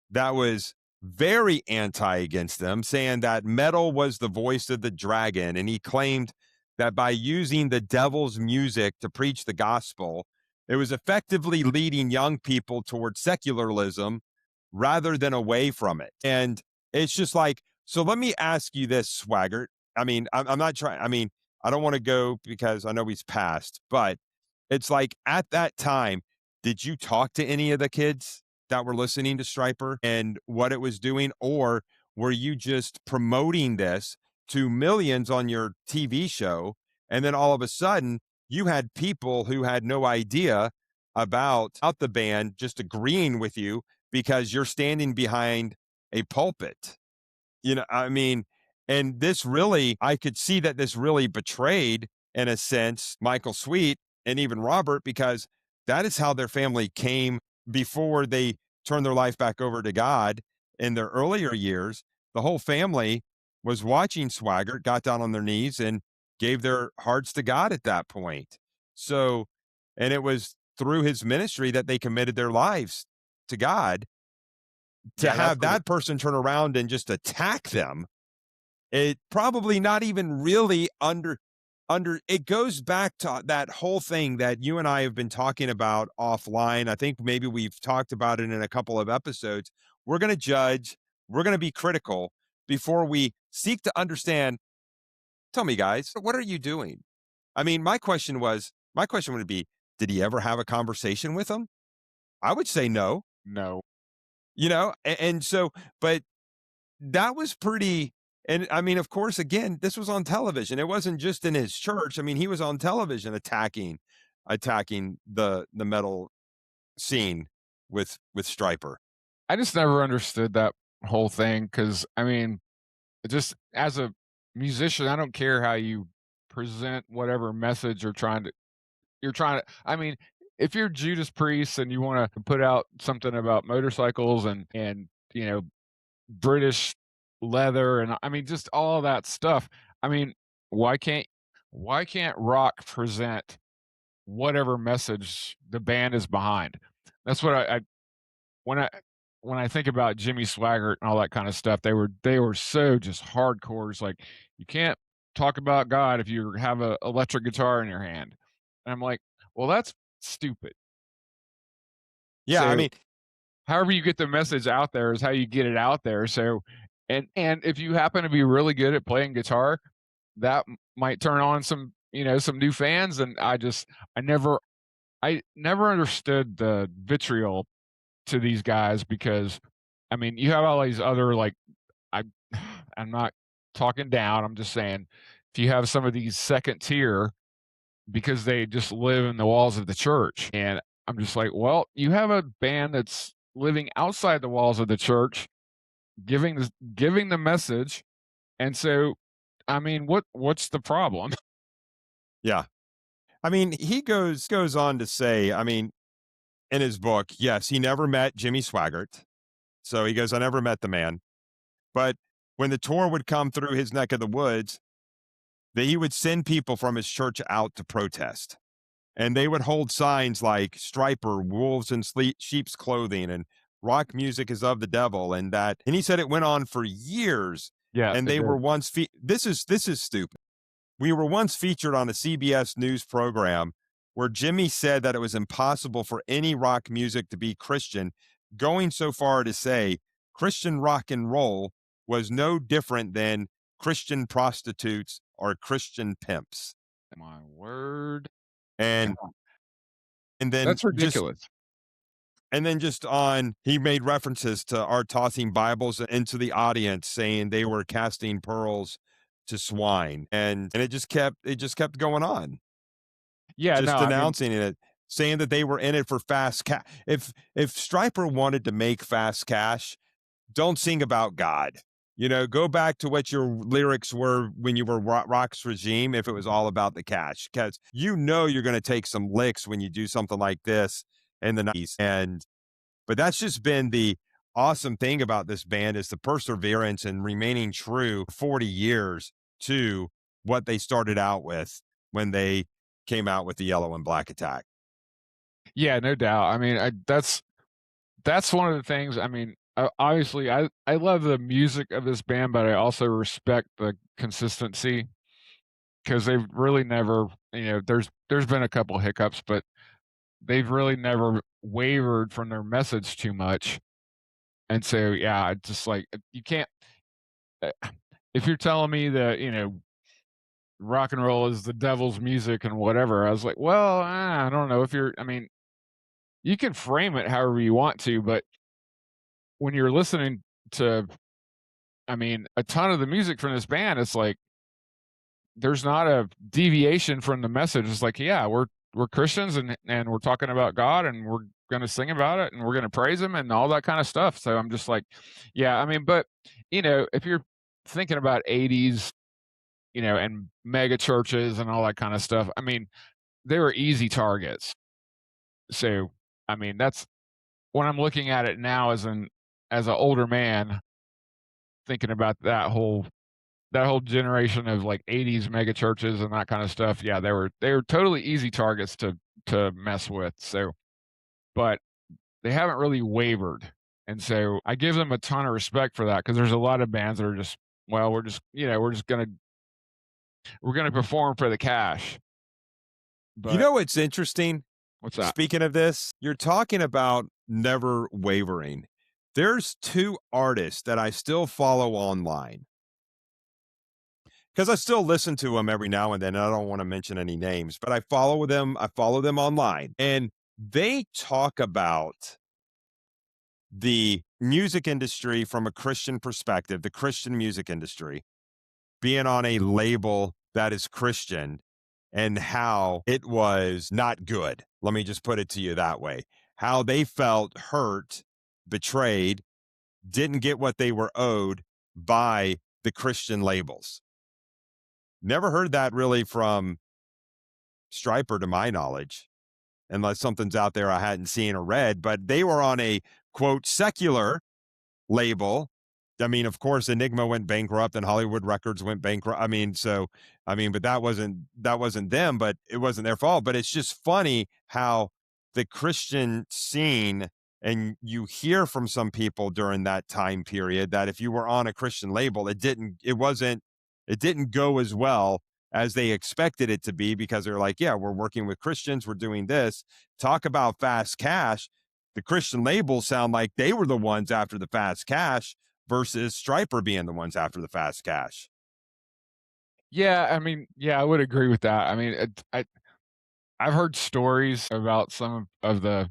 that was very anti against them, saying that metal was the voice of the dragon. And he claimed that by using the devil's music to preach the gospel, it was effectively leading young people towards secularism rather than away from it. And it's just like, so let me ask you this, Swaggart. I mean, I'm not trying, I mean, I don't want to go because I know he's passed, but it's like at that time, did you talk to any of the kids that were listening to Stryper and what it was doing? Or were you just promoting this to millions on your TV show? And then all of a sudden, you had people who had no idea about the band just agreeing with you because you're standing behind a pulpit. I mean, and this really, I could see that this really betrayed, in a sense, Michael Sweet and even Robert, because that is how their family came before they turned their life back over to God in their earlier years. The whole family was watching Swaggart, got down on their knees and gave their hearts to God at that point. So, and it was through his ministry that they committed their lives to God. To Yeah, that's have what that person turn around and just attack them, it probably not even really under it goes back to that whole thing that you and I have been talking about offline. I think maybe we've talked about it in a couple of episodes. We're going to judge, we're going to be critical before we seek to understand. Tell me, guys, what are you doing? I mean, my question would be, did he ever have a conversation with them? I would say no. no. and so, but that was pretty. And I mean, of course, again, this was on television. It wasn't just in his church. I mean, he was on television attacking the metal scene with Stryper. I just never understood that whole thing because I mean, just as a musician, I don't care how you present whatever message you're trying to I mean, if you're Judas Priest and you wanna put out something about motorcycles and, British leather and I mean, just all that stuff, I mean, why can't why can't rock present whatever message the band is behind? That's what I when I when I think about Jimmy Swaggart and all that kinda stuff, they were so just hardcore. It's like, you can't talk about God if you have a electric guitar in your hand. And I'm like, "Well, that's stupid." Yeah, I So, mean, however you get the message out there is how you get it out there. So and if you happen to be really good at playing guitar, that might turn on some new fans, and I never I never understood the vitriol to these guys because, I mean, you have all these other, like, I I'm not talking down, I'm just saying, if you have some of these 2nd tier because they just live in the walls of the church, and I'm just like, "Well, you have a band that's living outside the walls of the church, giving the message, and so, I mean, what's the problem?" yeah. I mean, he goes on to say, I mean, in his book, yes, he never met Jimmy Swaggart. So he goes, I never met the man. But when the tour would come through his neck of the woods, that he would send people from his church out to protest. And they would hold signs like Stryper, wolves in sheep's clothing, and rock music is of the devil. And he said it went on for years. Yeah, And it they did. were once, this is stupid. We were once featured on a CBS News program where Jimmy said that it was impossible for any rock music to be Christian, going so far to say Christian rock and roll was no different than Christian prostitutes or Christian pimps. My word. And and then That's just ridiculous. and then just on he made references to our tossing Bibles into the audience saying they were casting pearls to swine. And it just kept going on. Yeah, no, Just I mean, announcing it, saying that they were in it for fast cash. If Stryper wanted to make fast cash, don't sing about God. Go back to what your lyrics were when you were Rock's regime. If it was all about the cash, because you're going to take some licks when you do something like this in the '90s. But that's just been the awesome thing about this band is the perseverance and remaining true 40 years to what they started out with when they came out with the Yellow and Black Attack. yeah, no doubt. I mean, that's one of the things. I mean, obviously, I love the music of this band, but I also respect the consistency because they've really never, there's been a couple hiccups, but they've really never wavered from their message too much. And so, yeah, it's just like you can't. uh, If you're telling me that rock and roll is the devil's music and whatever, I was like, well, I don't know if you're. I mean, you can frame it however you want to, but when you're listening to, I mean, a ton of the music from this band, it's like there's not a deviation from the message. It's like, yeah, we're Christians and we're talking about God and we're gonna sing about it and we're gonna praise him and all that kind of stuff. So I'm just like, yeah, I mean, but if you're thinking about 80s, and mega churches and all that kind of stuff, I mean, they were easy targets. So I mean, that's when I'm looking at it now as an older man thinking about that whole generation of like 80s mega churches and that kind of stuff. Yeah, they were totally easy targets to mess with. So, but they haven't really wavered. And so I give them a ton of respect for that because there's a lot of bands that are just, well, we're just gonna perform for the cash. You But know what's interesting? what's that? Speaking of this, you're talking about never wavering. There's two artists that I still follow online because I still listen to them every now and then. And I don't want to mention any names, but I follow them. I follow them online, and they talk about the music industry from a Christian perspective, the Christian music industry, being on a label that is Christian and how it was not good. Let me just put it to you that way. How they felt hurt, betrayed, didn't get what they were owed by the Christian labels. Never heard that really from Stryper to my knowledge, unless something's out there I hadn't seen or read, but they were on a quote secular label. I mean, of course, Enigma went bankrupt and Hollywood Records went bankrupt. But that wasn't them, but it wasn't their fault. But it's just funny how the Christian scene, and you hear from some people during that time period that if you were on a Christian label, it didn't go as well as they expected it to be because they're like, yeah, we're working with Christians, we're doing this. Talk about fast cash. The Christian labels sound like they were the ones after the fast cash versus Stryper being the ones after the fast cash. Yeah, I mean, yeah, I would agree with that. I mean, I've heard stories about some of the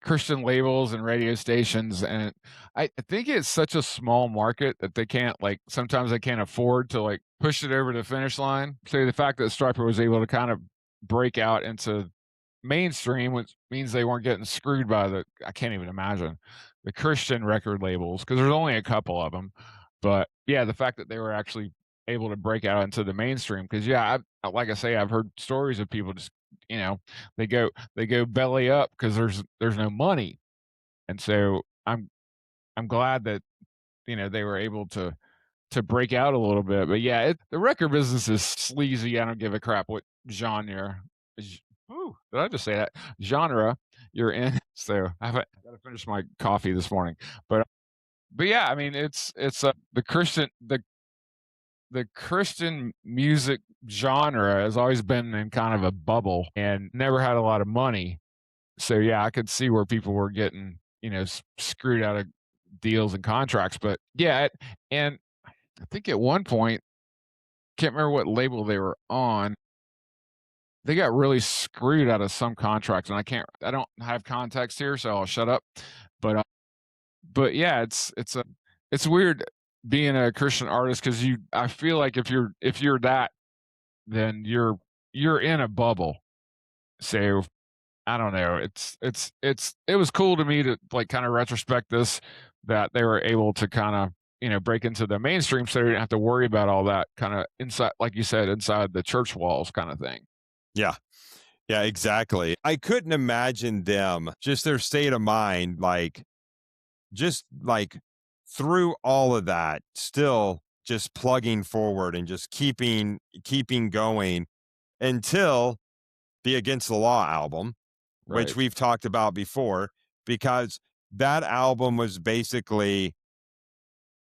Christian labels and radio stations, and I think it's such a small market that they can't, like, sometimes they can't afford to, like, push it over the finish line. So the fact that Stryper was able to kind of break out into mainstream, which means they weren't getting screwed by the, I can't even imagine, the Christian record labels, because there's only a couple of them. But yeah, the fact that they were actually able to break out into the mainstream, because yeah, like I say, I've heard stories of people just, you know, they go belly up because there's no money. And so I'm glad that, they were able to break out a little bit. But yeah, the record business is sleazy. I don't give a crap what genre. Ooh, did I just say that genre you're in? So I got to finish my coffee this morning. But yeah, I mean, it's the Christian music genre has always been in kind of a bubble and never had a lot of money. So yeah, I could see where people were getting, screwed out of deals and contracts. But yeah, and I think at one point, can't remember what label they were on. They got really screwed out of some contracts, and I don't have context here, so I'll shut up. But yeah, it's weird being a Christian artist because I feel like if you're that, then you're in a bubble. So I don't know. It was cool to me to, like, kind of retrospect this, that they were able to kind of, break into the mainstream, so they didn't have to worry about all that kind of inside, like you said, inside the church walls kind of thing. Yeah. Yeah, exactly. I couldn't imagine them, just their state of mind, like, just like through all of that, still just plugging forward and just keeping going until the Against the Law album, which Right. we've talked about before, because that album was basically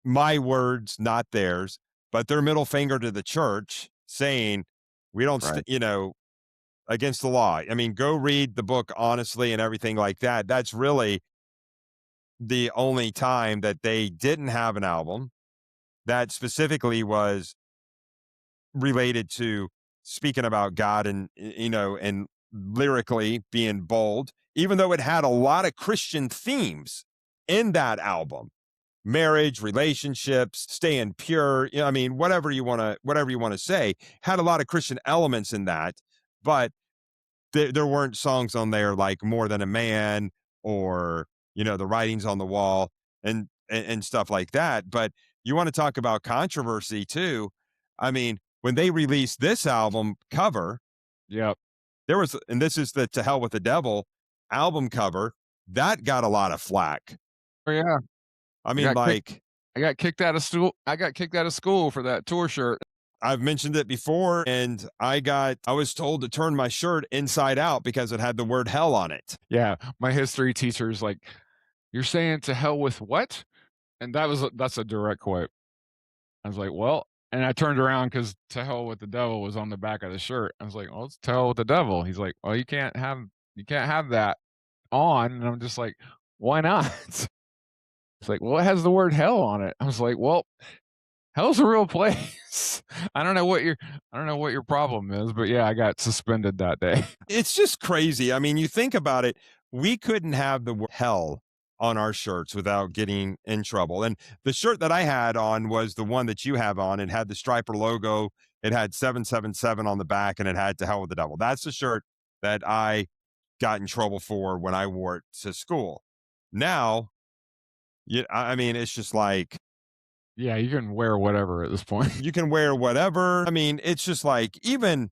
my words, not theirs, but their middle finger to the church saying, we don't, Right. against the law. I mean, go read the book honestly and everything like that. That's really the only time that they didn't have an album that specifically was related to speaking about God and lyrically being bold, even though it had a lot of Christian themes in that album. Marriage, relationships, staying pure, I mean, whatever you want to say, had a lot of Christian elements in that, but there weren't songs on there like More Than a Man or, The Writings on the Wall and stuff like that. But you want to talk about controversy too. I mean, when they released this album cover, Yep. and this is the To Hell with the Devil album cover, that got a lot of flack. Oh yeah. I I mean, got kicked. like, I got kicked out of school. I got kicked out of school for that tour shirt. I've mentioned it before, and I was told to turn my shirt inside out because it had the word hell on it. Yeah, my history teacher's like, "You're saying to hell with what?" And that's a direct quote. I was like, "Well," and I turned around because "To hell with the devil" was on the back of the shirt. I was like, "Well, it's to hell with the devil." He's like, "Well, you can't have that on." And I'm just like, "Why not?" It's like, "Well, it has the word hell on it." I was like, "Well, hell's a real place." I don't know what your problem is, but yeah, I got suspended that day. It's just crazy. I mean, you think about it, we couldn't have the word hell on our shirts without getting in trouble. And the shirt that I had on was the one that you have on. It had the Stryper logo. It had 777 on the back and it had "To Hell with the Devil." That's the shirt that I got in trouble for when I wore it to school. Now, yeah, I mean, it's just like Yeah, you can wear whatever at this point. you can wear whatever. I mean, it's just like even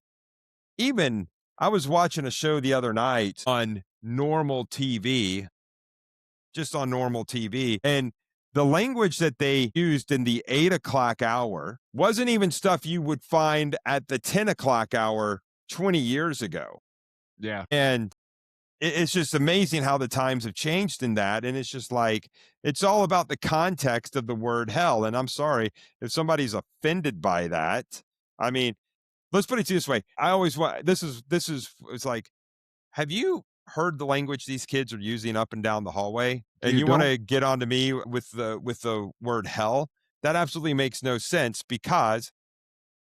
I was watching a show the other night on normal TV, just on normal TV, and the language that they used in the 8 o'clock hour wasn't even stuff you would find at the 10 o'clock hour 20 years ago. Yeah. And it's just amazing how the times have changed in that. And it's just like, it's all about the context of the word hell. And I'm sorry if somebody's offended by that. I mean, let's put it this way. I always want this is it's like, have you heard the language these kids are using up and down the hallway? And Dude, you want don't to get on to me with the word hell? That absolutely makes no sense because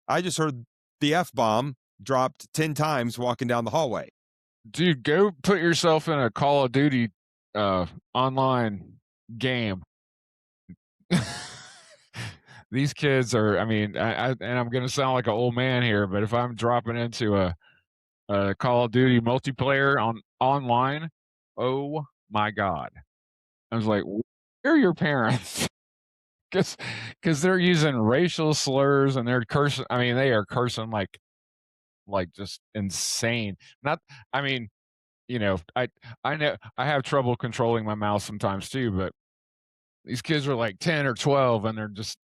I just heard the F bomb dropped 10 times walking down the hallway. dude, go put yourself in a Call of Duty uh online game. These kids are, I mean, I and I'm gonna sound like an old man here, but if I'm dropping into a Call of Duty multiplayer on online, oh my god. I was like, where are your parents? Because they're using racial slurs and they're cursing. I mean, they are cursing like just insane. Not, I mean, I know I have trouble controlling my mouth sometimes too, but these kids are like 10 or 12 and they're just,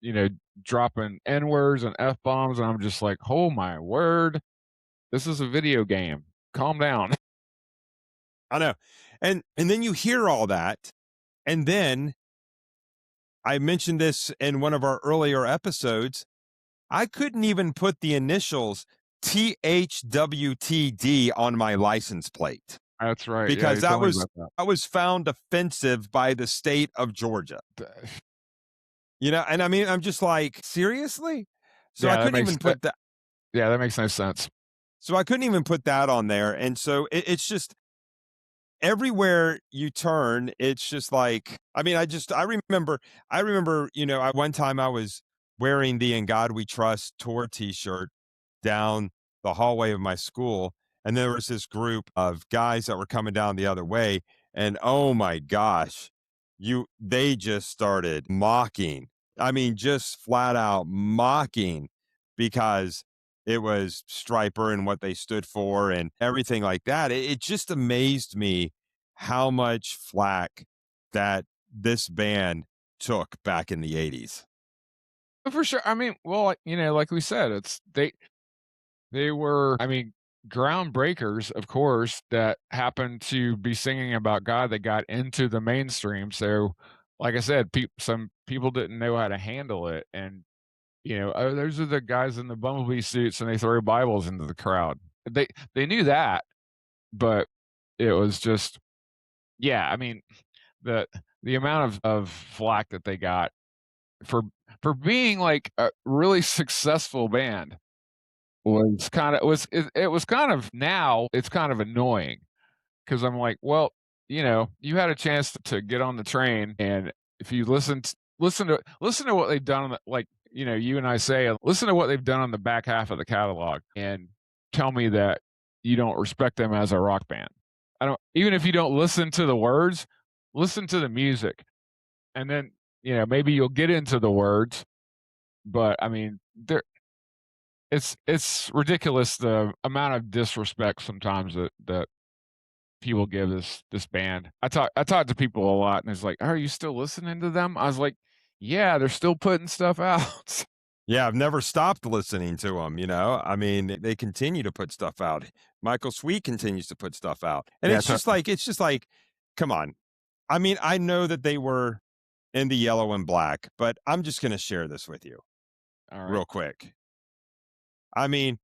dropping N words and F bombs. And I'm just like, oh my word, this is a video game. Calm down. I know. And then you hear all that, and then I mentioned this in one of our earlier episodes. I couldn't even put the initials THWTD on my license plate That's right. Yeah, because you that told me was about that. that was found offensive by the state of Georgia. And I mean, I'm just like, seriously? So I Yeah, couldn't even put that. that makes no sense. So I couldn't even put that on there. And so it's just everywhere you turn, it's just like, I mean, I remember, I one time I was wearing the "In God We Trust" tour t-shirt down the hallway of my school, and there was this group of guys that were coming down the other way, and oh my gosh, they just started mocking. I mean, just flat out mocking because it was Stryper and what they stood for and everything like that. It just amazed me how much flack that this band took back in the 80s. For sure. I mean, well, like we said, they were, I mean, groundbreakers, of course, that happened to be singing about God that got into the mainstream. So, like I said, some people didn't know how to handle it, and oh, those are the guys in the bumblebee suits, and they throw Bibles into the crowd. They knew that, but it was just, yeah. I mean, the the amount of flack that they got for being like a really successful band it was kind of, now it's kind of annoying because I'm like, well, you had a chance to get on the train, and if you listen to what they've done on like, you and I say, listen to what they've done on the back half of the catalog, and tell me that you don't respect them as a rock band. I don't, even if you don't listen to the words, listen to the music, and then maybe you'll get into the words. But I mean, it's ridiculous the amount of disrespect sometimes that people give this band. I talk to people a lot, and it's like, "Are you still listening to them?" I was like, "Yeah, they're still putting stuff out." Yeah, I've never stopped listening to them. I mean, they continue to put stuff out. Michael Sweet continues to put stuff out. And Yeah, it's just like, come on. I mean, I know that they were in the yellow and black, but I'm just going to share this with you all right. real quick. I mean,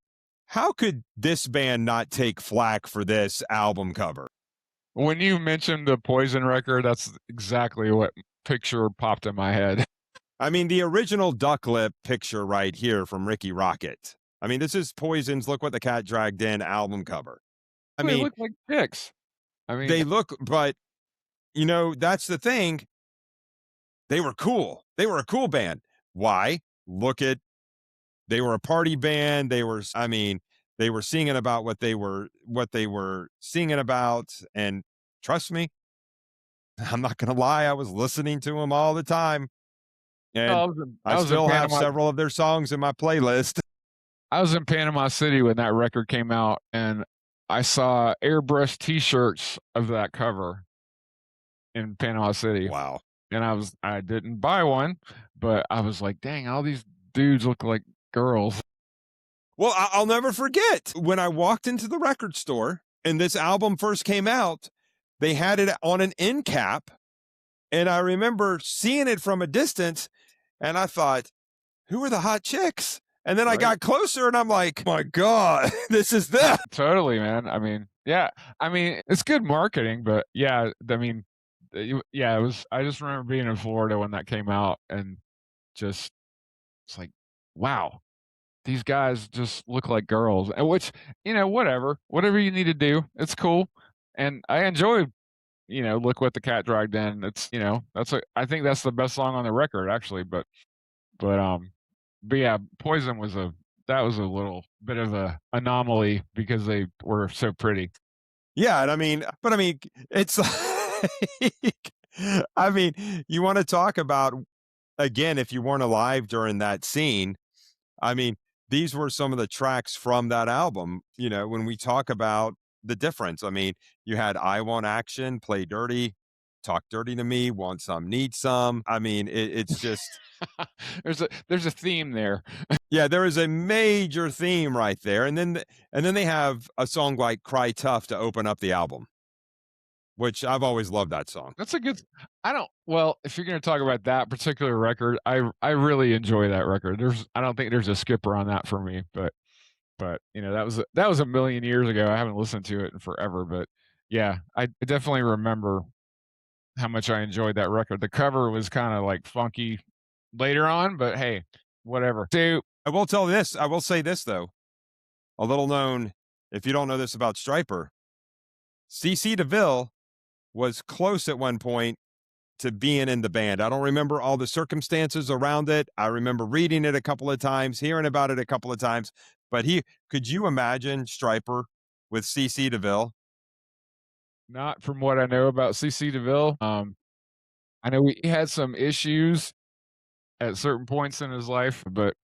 how could this band not take flack for this album cover? When you mentioned the Poison record, that's exactly what picture popped in my head. I mean, the original duck lip picture right here from Ricky Rocket. I mean, this is Poison's "Look What the Cat Dragged In" album cover. I They mean, look like dicks. I mean, they look, but that's the thing. They were cool. They were a cool band. Why? Look at they were a party band. I mean, they were singing about what they were singing about, and trust me, I'm not gonna lie, I was listening to them all the time, Oh, and I I was in still have Panama. several of their songs in my playlist. I was in Panama City when that record came out, and I saw airbrush T-shirts of that cover in Panama City, Wow. and I didn't buy one, but I was like, "Dang, all these dudes look like girls." Well, I'll never forget when I walked into the record store and this album first came out, they had it on an end cap, and I remember seeing it from a distance, and I thought, "Who are the hot chicks?" And then I Right. got closer and I'm like, "My god, this is them." Totally, man. I mean, yeah. I mean, it's good marketing, but yeah, I mean, yeah, it was. I just remember being in Florida when that came out, and just it's like, wow, these guys just look like girls. And which, whatever you need to do, it's cool. And I enjoy, look what the cat dragged in. I think that's the best song on the record, actually. But but yeah, Poison was a that was a little bit of a anomaly because they were so pretty. Yeah, and I mean, it's like I mean, you wanna talk about again, if you weren't alive during that scene, I mean, these were some of the tracks from that album, when we talk about the difference. I mean, you had "I Want Action," "Play Dirty," "Talk Dirty to Me," "Want Some, Need Some." I mean, it's just There's a theme there. yeah, there is a major theme right there, and then they have a song like "Cry Tough" to open up the album, which I've always loved that song. That's a good. I don't. Well, if you're going to talk about that particular record, I really enjoy that record. I don't think there's a skipper on that for me, but that was a million years ago. I haven't listened to it in forever, but yeah, I definitely remember how much I enjoyed that record. The cover was kind of like funky later on, but hey, whatever. So I will say this though, a little known if you don't know this about Stryper, CC DeVille was close at one point to being in the band. I don't remember all the circumstances around it. I remember reading it a couple of times, hearing about it a couple of times, but could you imagine Stryper with CC DeVille? not from what I know about CC DeVille. I know he had some issues at certain points in his life, but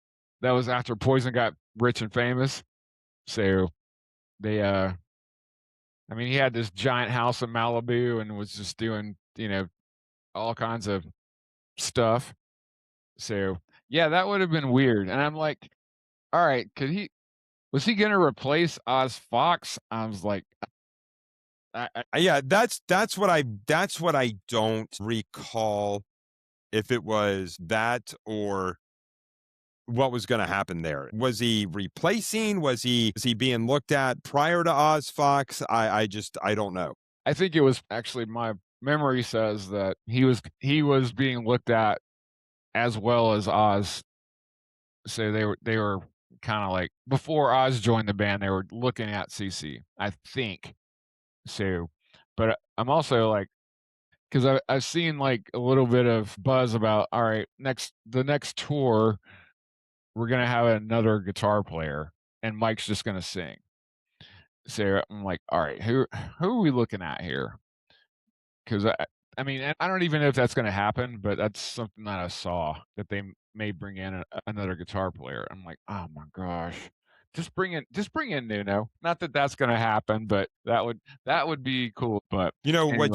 that was after Poison got rich and famous. So they I mean he had this giant house in Malibu and was just doing, all kinds of stuff. So yeah, that would have been weird. And I'm like, all right, was he gonna replace Oz Fox? I was like, I Yeah, that's what I don't recall if it was that or what was going to happen there. Was he replacing? Was he being looked at prior to Oz Fox? I don't know. I think it was actually my memory says that he was being looked at as well as Oz. So they were kind of like before Oz joined the band, they were looking at CC, I think. So, but I'm also like, because I've seen like a little bit of buzz about, all right, the next tour we're gonna have another guitar player and Mike's just gonna sing. So I'm like, all right, who are we looking at here? Because I mean, and I don't even know if that's gonna happen, but that's something that I saw that they may bring in another guitar player. I'm like, oh my gosh, just bring in Nuno. Not that that's gonna happen, but that would be cool. But You know anyway,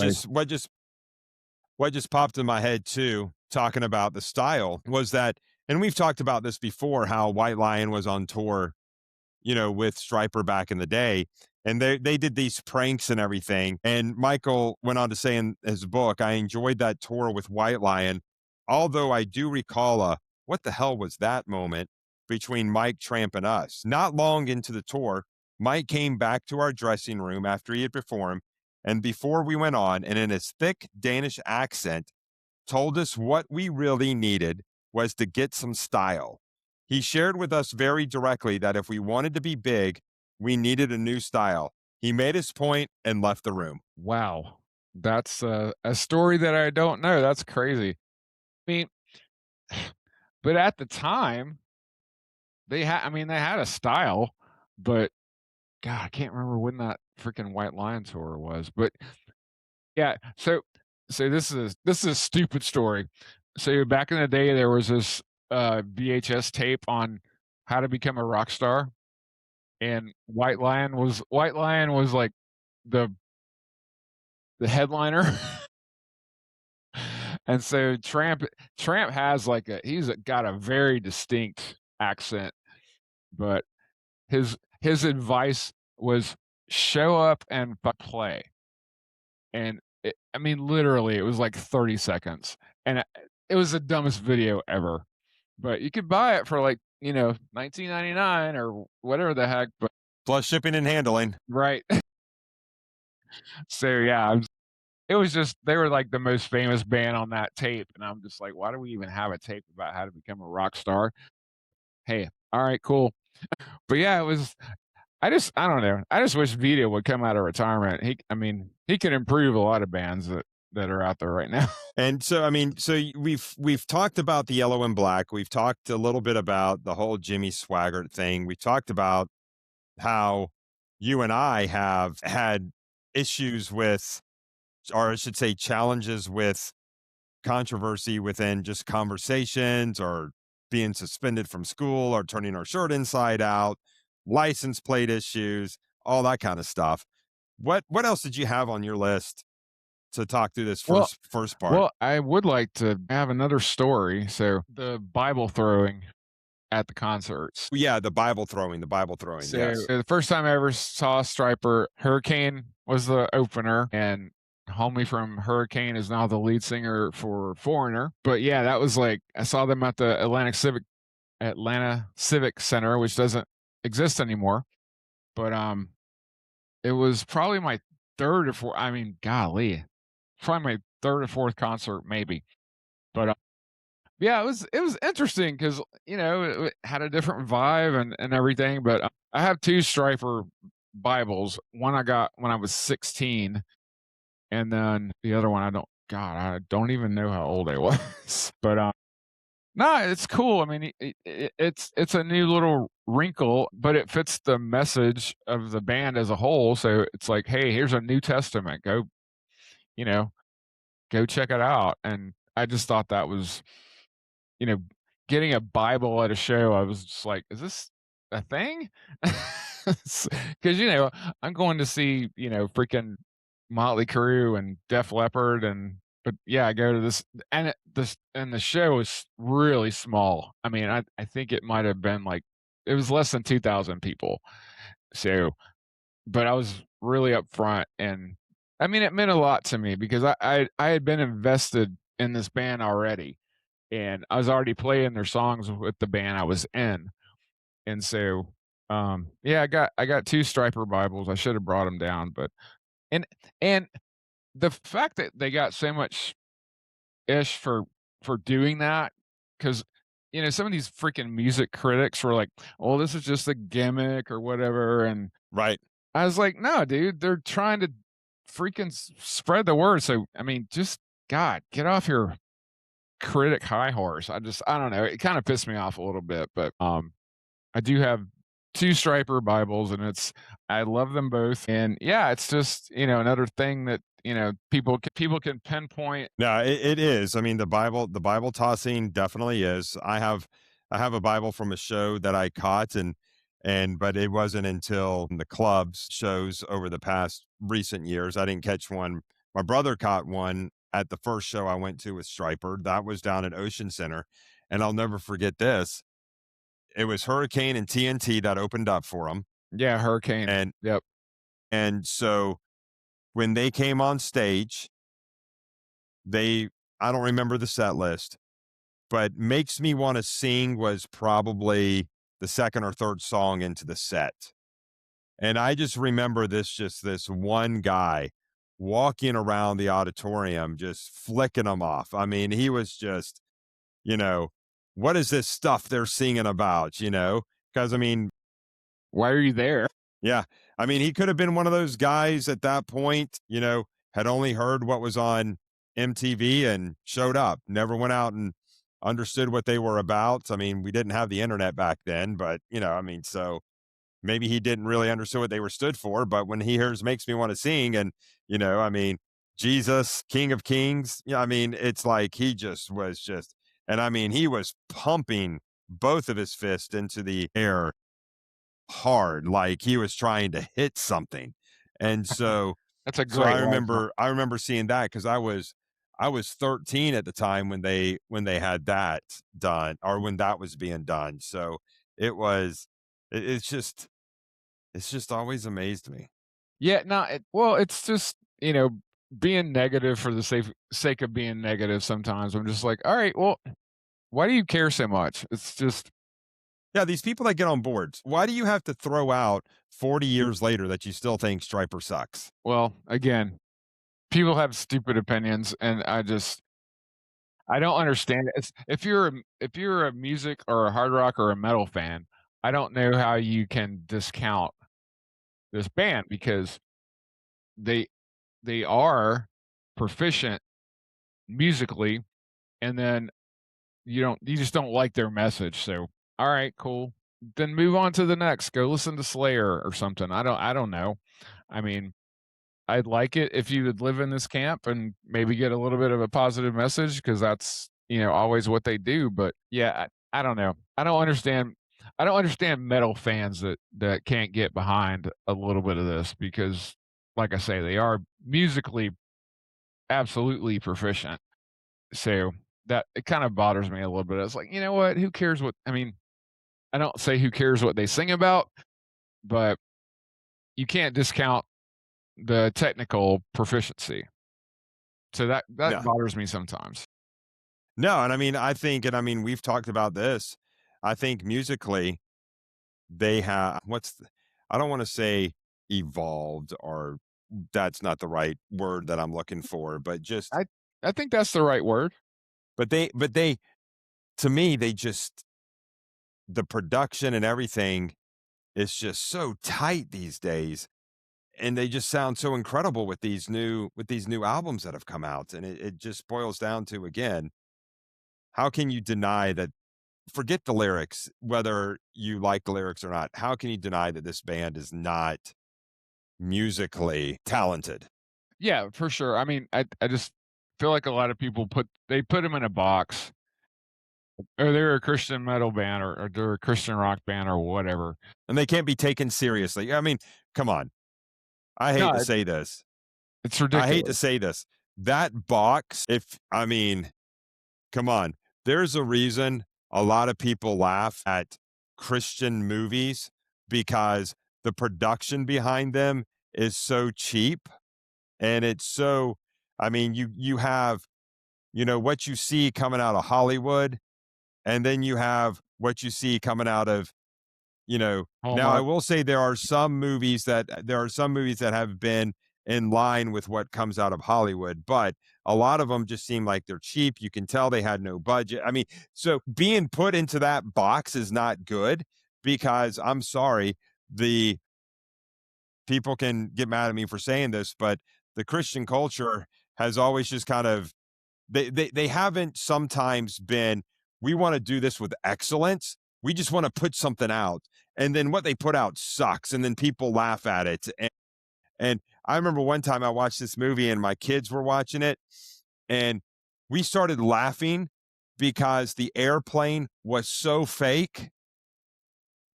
what just popped in my head too, talking about the style was that, and we've talked about this before, how White Lion was on tour, with Stryper back in the day. And they did these pranks and everything. And Michael went on to say in his book, I enjoyed that tour with White Lion, although I do recall a what the hell was that moment between Mike Tramp and us. Not long into the tour, Mike came back to our dressing room after he had performed. And before we went on, and in his thick Danish accent, told us what we really needed was to get some style. He shared with us very directly that if we wanted to be big, we needed a new style. He made his point and left the room. wow. That's a story that I don't know. That's crazy. I mean, but at the time, I mean, they had a style, but God, I can't remember when that freaking White Lion tour was. But yeah, so this is a stupid story. So back in the day, there was this VHS tape on how to become a rock star, and White Lion was like the the headliner. And so Tramp has like got a very distinct accent, but his advice was show up and play. And I mean, literally, it was like 30 seconds, and it was the dumbest video ever. But you could buy it for like 19.99 or whatever the heck. But Plus shipping and handling. right, so yeah, it was just they were like the most famous band on that tape, and I'm just like, why do we even have a tape about how to become a rock star? Hey, all right, cool. But yeah, it was. I don't know. I just wish Vito would come out of retirement. I mean, he could improve a lot of bands that are out there right now. And so, I mean, so we've talked about the Yellow and Black. We've talked a little bit about the whole Jimmy Swaggart thing. We talked about how you and I have had issues with, or I should say, challenges with controversy within just conversations, or being suspended from school, or turning our shirt inside out, license plate issues, all that kind of stuff. What else did you have on your list to talk through this Well, first part? I would like to have another story. So the Bible throwing at the concerts. Yeah, the Bible throwing. So Yes. the first time I ever saw Stryper, Hurricane was the opener, and homie from Hurricane is now the lead singer for Foreigner. But yeah, that was like I saw them at the Atlanta Civic Center, which doesn't exist anymore. But it was probably my third or fourth. I mean, golly, probably my third or fourth concert, maybe. But yeah, it was interesting because it had a different vibe and everything. But I have two Stryper Bibles. One I got when I was 16, and then the other one I don't. God, I don't even know how old I was. But no, it's cool. I mean, it's a new little wrinkle, but it fits the message of the band as a whole. So it's like, hey, here's a New Testament. You know, go check it out. And I just thought that was, you know, getting a Bible at a show. I was just like, is this a thing? Because I'm going to see freaking Motley Crue and Def Leppard, and but yeah, I go to this, and the show was really small. I mean, I think it might have been like it was less than 2,000 people. So, but I was really up front, and I mean, it meant a lot to me because I had been invested in this band already, and I was already playing their songs with the band I was in, and so yeah, I got two Stryper Bibles. I should have brought them down, but and and the fact that they got so much ish for doing that, because some of these freaking music critics were like, "Oh, this is just a gimmick or whatever," and Right. I was like, "No, dude, they're trying to freaking spread the word." So I mean, just God, get off your critic high horse. I don't know. It kind of pissed me off a little bit, but I do have two Stryper Bibles, and I love them both. And yeah, it's just another thing that people can pinpoint. No, it is. I mean, the Bible tossing definitely is. I have a Bible from a show that I caught, and but it wasn't until the clubs shows over the past recent years. I didn't catch one. My brother caught one at the first show I went to with Stryper. That was down at Ocean Center. And I'll never forget this. It was Hurricane and TNT that opened up for them. Yeah, Hurricane. And Yep. so when they came on stage, they I don't remember the set list, but Makes Me Wanna Sing was probably the second or third song into the set. And I just remember this one guy walking around the auditorium just flicking them off. I mean, he was just, you know, "What is this stuff they're singing about?" Because I mean, Why are you there? yeah, I mean, he could have been one of those guys at that point, had only heard what was on MTV and showed up, never went out and understood what they were about. I mean, we didn't have the internet back then, but I mean, so maybe he didn't really understand what they were stood for, but when he hears "Makes Me Wanna Sing" and, I mean, Jesus, King of Kings, I mean, it's like he just was just and I mean, he was pumping both of his fists into the air hard, like he was trying to hit something. And That's a so great live song. I remember seeing that because I was 13 at the time when they had that done or when that was being done. So it was it's just always amazed me. Yeah, no, well, it's just, being negative for the sake of being negative sometimes. I'm just like, "All right, well, why do you care so much?" It's just Yeah, these people that get on boards, why do you have to throw out 40 years later that you still think Stryper sucks? well, again, people have stupid opinions, and I don't understand it. If you're a music or a hard rock or a metal fan, I don't know how you can discount this band because they they are proficient musically, and then you just don't like their message, so, alright, cool. Then move on to the next, go listen to Slayer or something, I don't know. I mean, I'd like it if you would live in this camp and maybe get a little bit of a positive message because that's, always what they do, but, yeah, I don't know. I don't understand metal fans that can't get behind a little bit of this because, like I say, they are musically absolutely proficient. So, that it kind of bothers me a little bit. It's like, you know what? Who cares what I mean, I don't say who cares what they sing about, but you can't discount the technical proficiency. So that No. bothers me sometimes. No, and I mean, I think and I mean, we've talked about this. I think musically, they have I don't wanna say evolved or that's not the right word that I'm looking for, but just I I think that's the right word. but they to me, they just the production and everything is just so tight these days, and they just sound so incredible with these new albums that have come out, and it just boils down to, again, how can you deny that forget the lyrics, whether you like the lyrics or not, how can you deny that this band is not musically talented? Yeah, for sure. I mean, I just feel like a lot of people put them in a box, or they're a Christian metal band, or they're a Christian rock band, or whatever. And they can't be taken seriously. I mean, come on. I hate No, to say this. it's I hate to ridiculous. say this. That box, if I mean, come on. There's a reason a lot of people laugh at Christian movies because the production behind them is so cheap and it's so I mean, you have, what you see coming out of Hollywood and then you have what you see coming out of now I Hallmark. will say there are some movies that have been in line with what comes out of Hollywood, but a lot of them just seem like they're cheap. You can tell they had no budget. I mean, so being put into that box is not good because I'm sorry, the people can get mad at me for saying this, but the Christian culture has always just kind of they haven't sometimes been, "We wanna do this with excellence. We just wanna put something out." And then what they put out sucks, and then people laugh at it, and I remember one time I watched this movie and my kids were watching it, and we started laughing because the airplane was so fake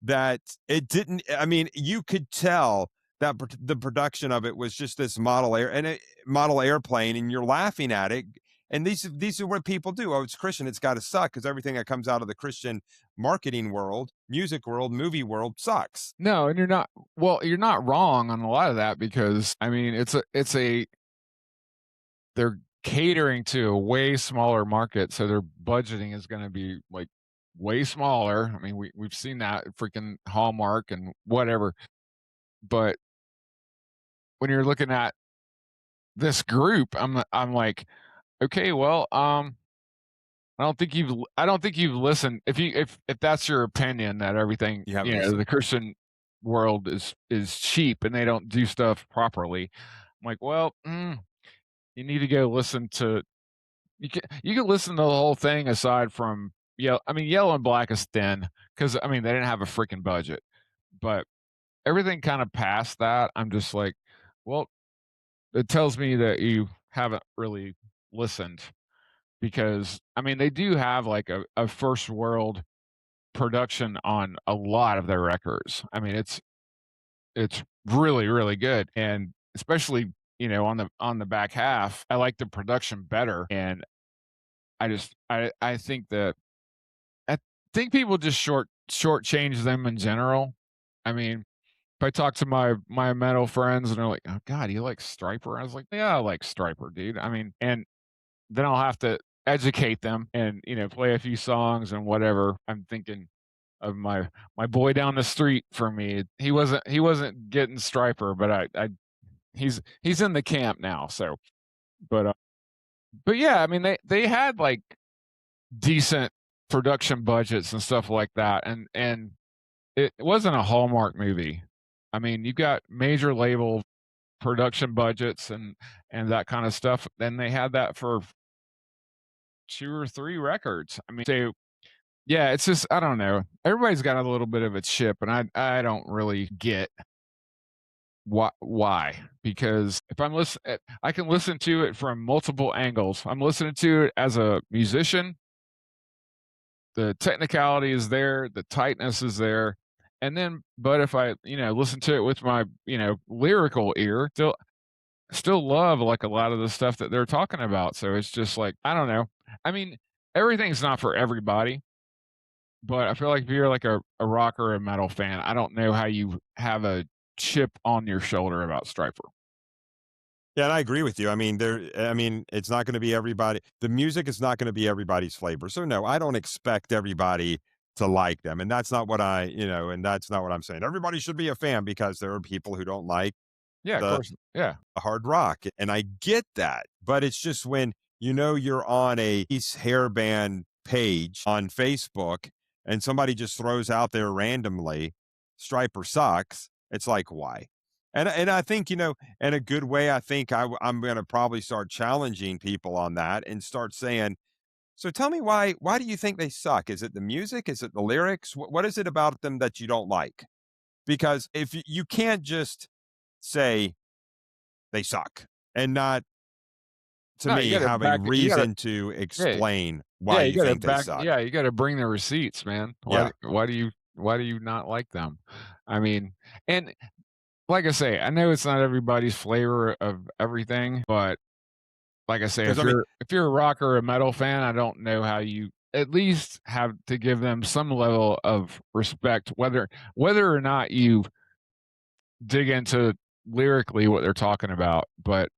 that it didn't I mean, you could tell that the production of it was just this model airplane, and you're laughing at it. And these are what people do. Oh, it's Christian. It's got to suck because everything that comes out of the Christian marketing world, music world, movie world sucks. No, and you're not wrong on a lot of that because, I mean, they're catering to a way smaller market, so their budgeting is gonna be, like, way smaller. I mean, we've seen that freaking Hallmark and whatever, but when you're looking at this group, I'm like, "Okay, well, I don't think you've listened if that's your opinion that everything, You haven't listened. the Christian world is cheap and they don't do stuff properly." I'm like, "Well, you need to go listen to you can listen to the whole thing aside from I mean, Yellow and Black is thin because I mean, they didn't have a freaking budget, but everything kinda past that, I'm just like, well, it tells me that you haven't really listened because, I mean, they do have, like, a first world production on a lot of their records. I mean, it's really, really good, and especially, on the back half, I like the production better, and I think that I think people just shortchange them in general. I mean, if I talk to my metal friends and they're like, "Oh god, you like Stryper?" I was like, "Yeah, I like Stryper, dude." I mean, and then I'll have to educate them and, play a few songs and whatever. I'm thinking of my boy down the street from me. He wasn't getting Stryper, but I he's in the camp now, so but, but yeah, I mean, they had, like, decent production budgets and stuff like that, and it wasn't a Hallmark movie. I mean, you got major label production budgets and that kinda stuff, and they had that for 2 or 3 records. I mean, so yeah, it's just I don't know. Everybody's got a little bit of a chip, and I don't really get why, because if I can listen to it from multiple angles. I'm listening to it as a musician, the technicality is there, the tightness is there, and then but if I, listen to it with my, lyrical ear, still love, like, a lot of the stuff that they're talking about, so it's just like, I don't know. I mean, everything's not for everybody, but I feel like if you're, like, a rock or a metal fan, I don't know how you have a chip on your shoulder about Stryper. Yeah, and I agree with you. I mean, it's not gonna be everybody the music is not gonna be everybody's flavor. So, no, I don't expect everybody to like them, and that's not what and that's not what I'm saying. Everybody should be a fan because there are people who don't like Yeah, of the course. Yeah. hard rock, and I get that, but it's just when you're on a Ace hairband page on Facebook and somebody just throws out there randomly, "Striper sucks," it's like, "Why?" And I think, in a good way, I think I'm gonna probably start challenging people on that and start saying, "So tell me why do you think they suck? Is it the music? Is it the lyrics? What is it about them that you don't like?" Because if you can't just say they suck and not to No, you me gotta have a back you gotta reason to yeah, explain why yeah, you you gotta think they back suck. yeah, you gotta bring the receipts, man. Yeah. Why do you not like them? I mean, and like I say, I know it's not everybody's flavor of everything, but like I say, Because I mean, if you're a rock or a metal fan, I don't know how you at least have to give them some level of respect, whether or not you dig into lyrically what they're talking about, but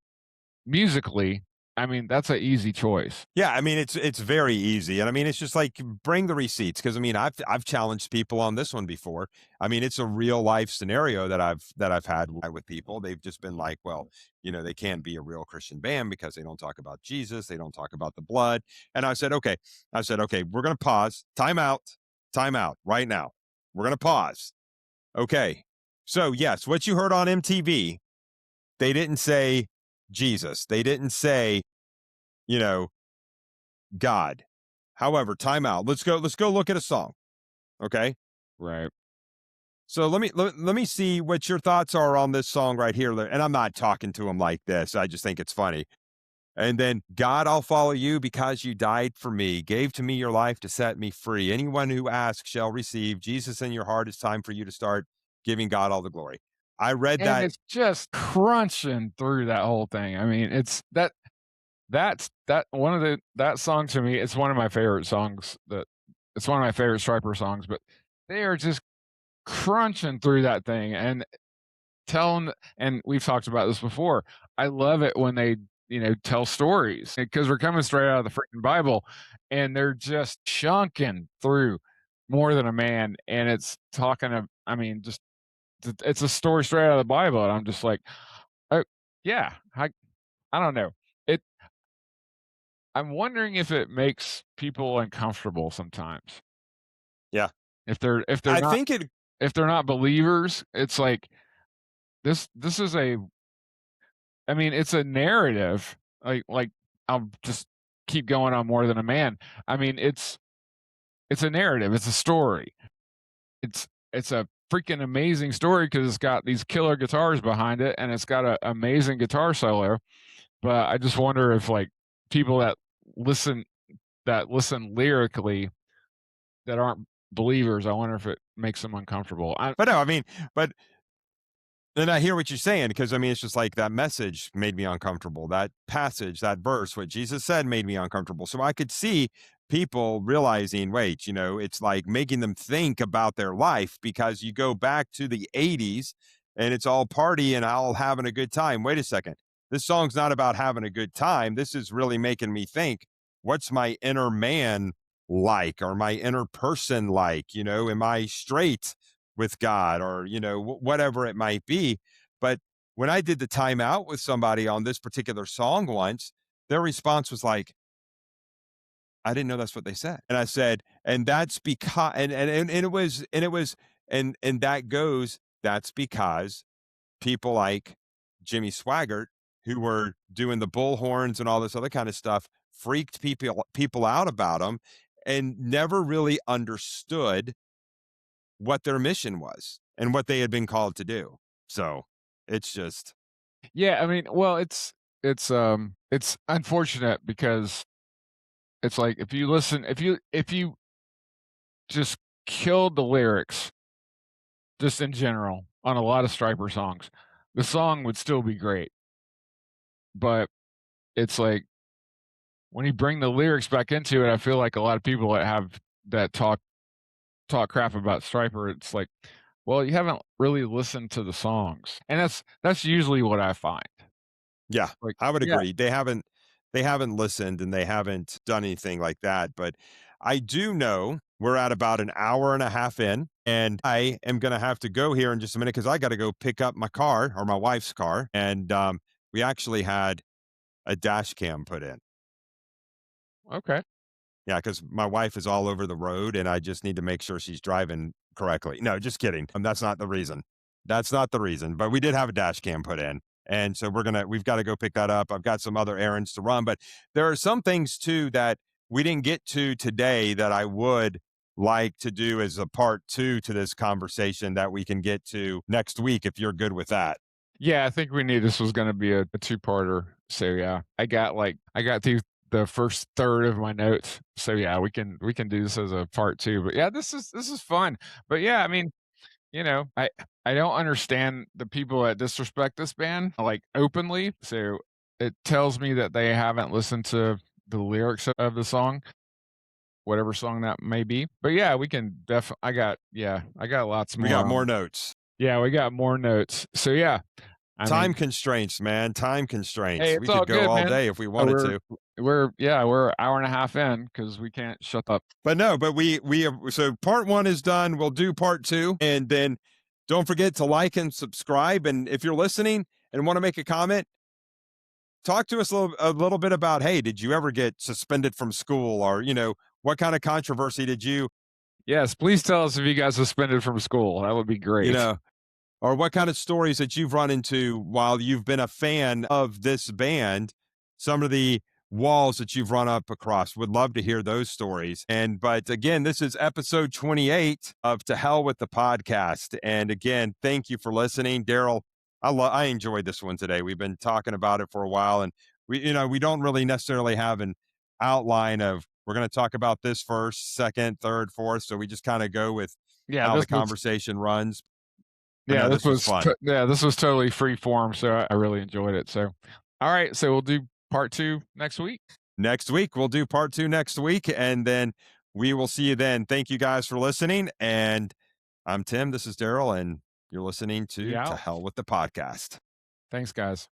musically, I mean, that's an easy choice. yeah, I mean it's very easy. And I mean it's just like bring the receipts because I mean I've challenged people on this one before. I mean it's a real life scenario that I've had with people. They've just been like, well, they can't be a real Christian band because they don't talk about Jesus, they don't talk about the blood. And I said, okay, we're gonna pause, time out right now. We're gonna pause. Okay. So yes, what you heard on MTV, they didn't say Jesus. They didn't say, you know, God. However, time out. Let's go look at a song. Okay. Right. So let me see what your thoughts are on this song right here. And I'm not talking to him like this. I just think it's funny. And then, God, I'll follow you because you died for me, gave to me your life to set me free. Anyone who asks shall receive. Jesus in your heart, it's time for you to start giving God all the glory. I read And that. it's just crunching through that whole thing. I mean, that one of that song to me, it's one of my favorite songs it's one of my favorite Striper songs, but they are just crunching through that thing and telling and we've talked about this before. I love it when they, tell stories because we're coming straight out of the freaking Bible and they're just chunking through More Than a Man and it's talking of I mean, just it's a story straight out of the Bible and I'm just like, "Oh, yeah, I don't know." It I'm wondering if it makes people uncomfortable sometimes. Yeah. If they're I not think it if they're not believers, it's like this is a I mean, it's a narrative like I'll just keep going on More Than a Man. I mean, it's a narrative, it's a story. It's a freaking amazing story because it's got these killer guitars behind it, and it's got a amazing guitar solo. But I just wonder if like people listen listen lyrically that aren't believers, I wonder if it makes them uncomfortable. But no, I mean, but and I hear what you're saying because I mean, it's just like that message made me uncomfortable. That passage, that verse, what Jesus said made me uncomfortable. So I could see people realizing, wait, it's like making them think about their life because you go back to the 80s and it's all party and all having a good time. Wait a second. This song's not about having a good time. This is really making me think, what's my inner man like or my inner person like? Am I straight with God or, whatever it might be. But when I did the timeout with somebody on this particular song once, their response was like, I didn't know that's what they said. And I said, and that's because, and that goes, that's because people like Jimmy Swaggart, who were doing the bullhorns and all this other kind of stuff, freaked people out about them and never really understood what their mission was and what they had been called to do. So it's just, Yeah, I mean, well, it's unfortunate because it's like if you just killed the lyrics just in general on a lot of Stryper songs, the song would still be great. But it's like when you bring the lyrics back into it, I feel like a lot of people that talk crap about Stryper, it's like, well, you haven't really listened to the songs. And that's usually what I find. yeah, Like, I would yeah, agree. They haven't listened and they haven't done anything like that. But I do know we're at about an hour and a half in, and I am going to have to go here in just a minute because I got to go pick up my car or my wife's car. And we actually had a dash cam put in. okay. Yeah, because my wife is all over the road, and I just need to make sure she's driving correctly. No, just kidding. That's not the reason. That's not the reason. But we did have a dash cam put in, and so we've got to go pick that up. I've got some other errands to run, but there are some things too that we didn't get to today that I would like to do as a part two to this conversation that we can get to next week if you're good with that. Yeah, I think we knew this was gonna be a two-parter. So yeah, I got through the first third of my notes. So yeah, we can do this as a part two. But yeah, this is fun. But yeah, I mean, I don't understand the people that disrespect this band like openly. So it tells me that they haven't listened to the lyrics of the song, whatever song that may be. But yeah, we can I got lots We more got more on. notes. Yeah, we got more notes. So yeah, I Time mean, constraints, man. Time hey, constraints. We it's all could go good, all man. day if we Uh, wanted we're to. we're an hour and a half in because we can't shut up. But no, but we have, so part one is done. We'll do part two, and then don't forget to like and subscribe. And if you're listening and want to make a comment, talk to us a little bit about, hey, did you ever get suspended from school, or what kind of controversy did you Yes, please tell us if you got suspended from school. That would be you great. know or what kind of stories that you've run into while you've been a fan of this band, some of the walls that you've run up across. Would love to hear those stories. And but again, this is episode 28 of To Hell with the Podcast. And again, thank you for listening. Daryl, I enjoyed this one today. We've been talking about it for a while, and we don't really necessarily have an outline of we're going to talk about this first, second, third, fourth. So we just kind of go with Yeah, how this the was conversation runs. But no, this was fun. this was totally free form, so I really enjoyed it. So, all right, so we'll do part 2 next week. Next week, we'll do part two next week, and then we will see you then. Thank you guys for listening. And I'm Tim. This is Daryl, and you're listening We To out. Hell with the Podcast. Thanks, guys.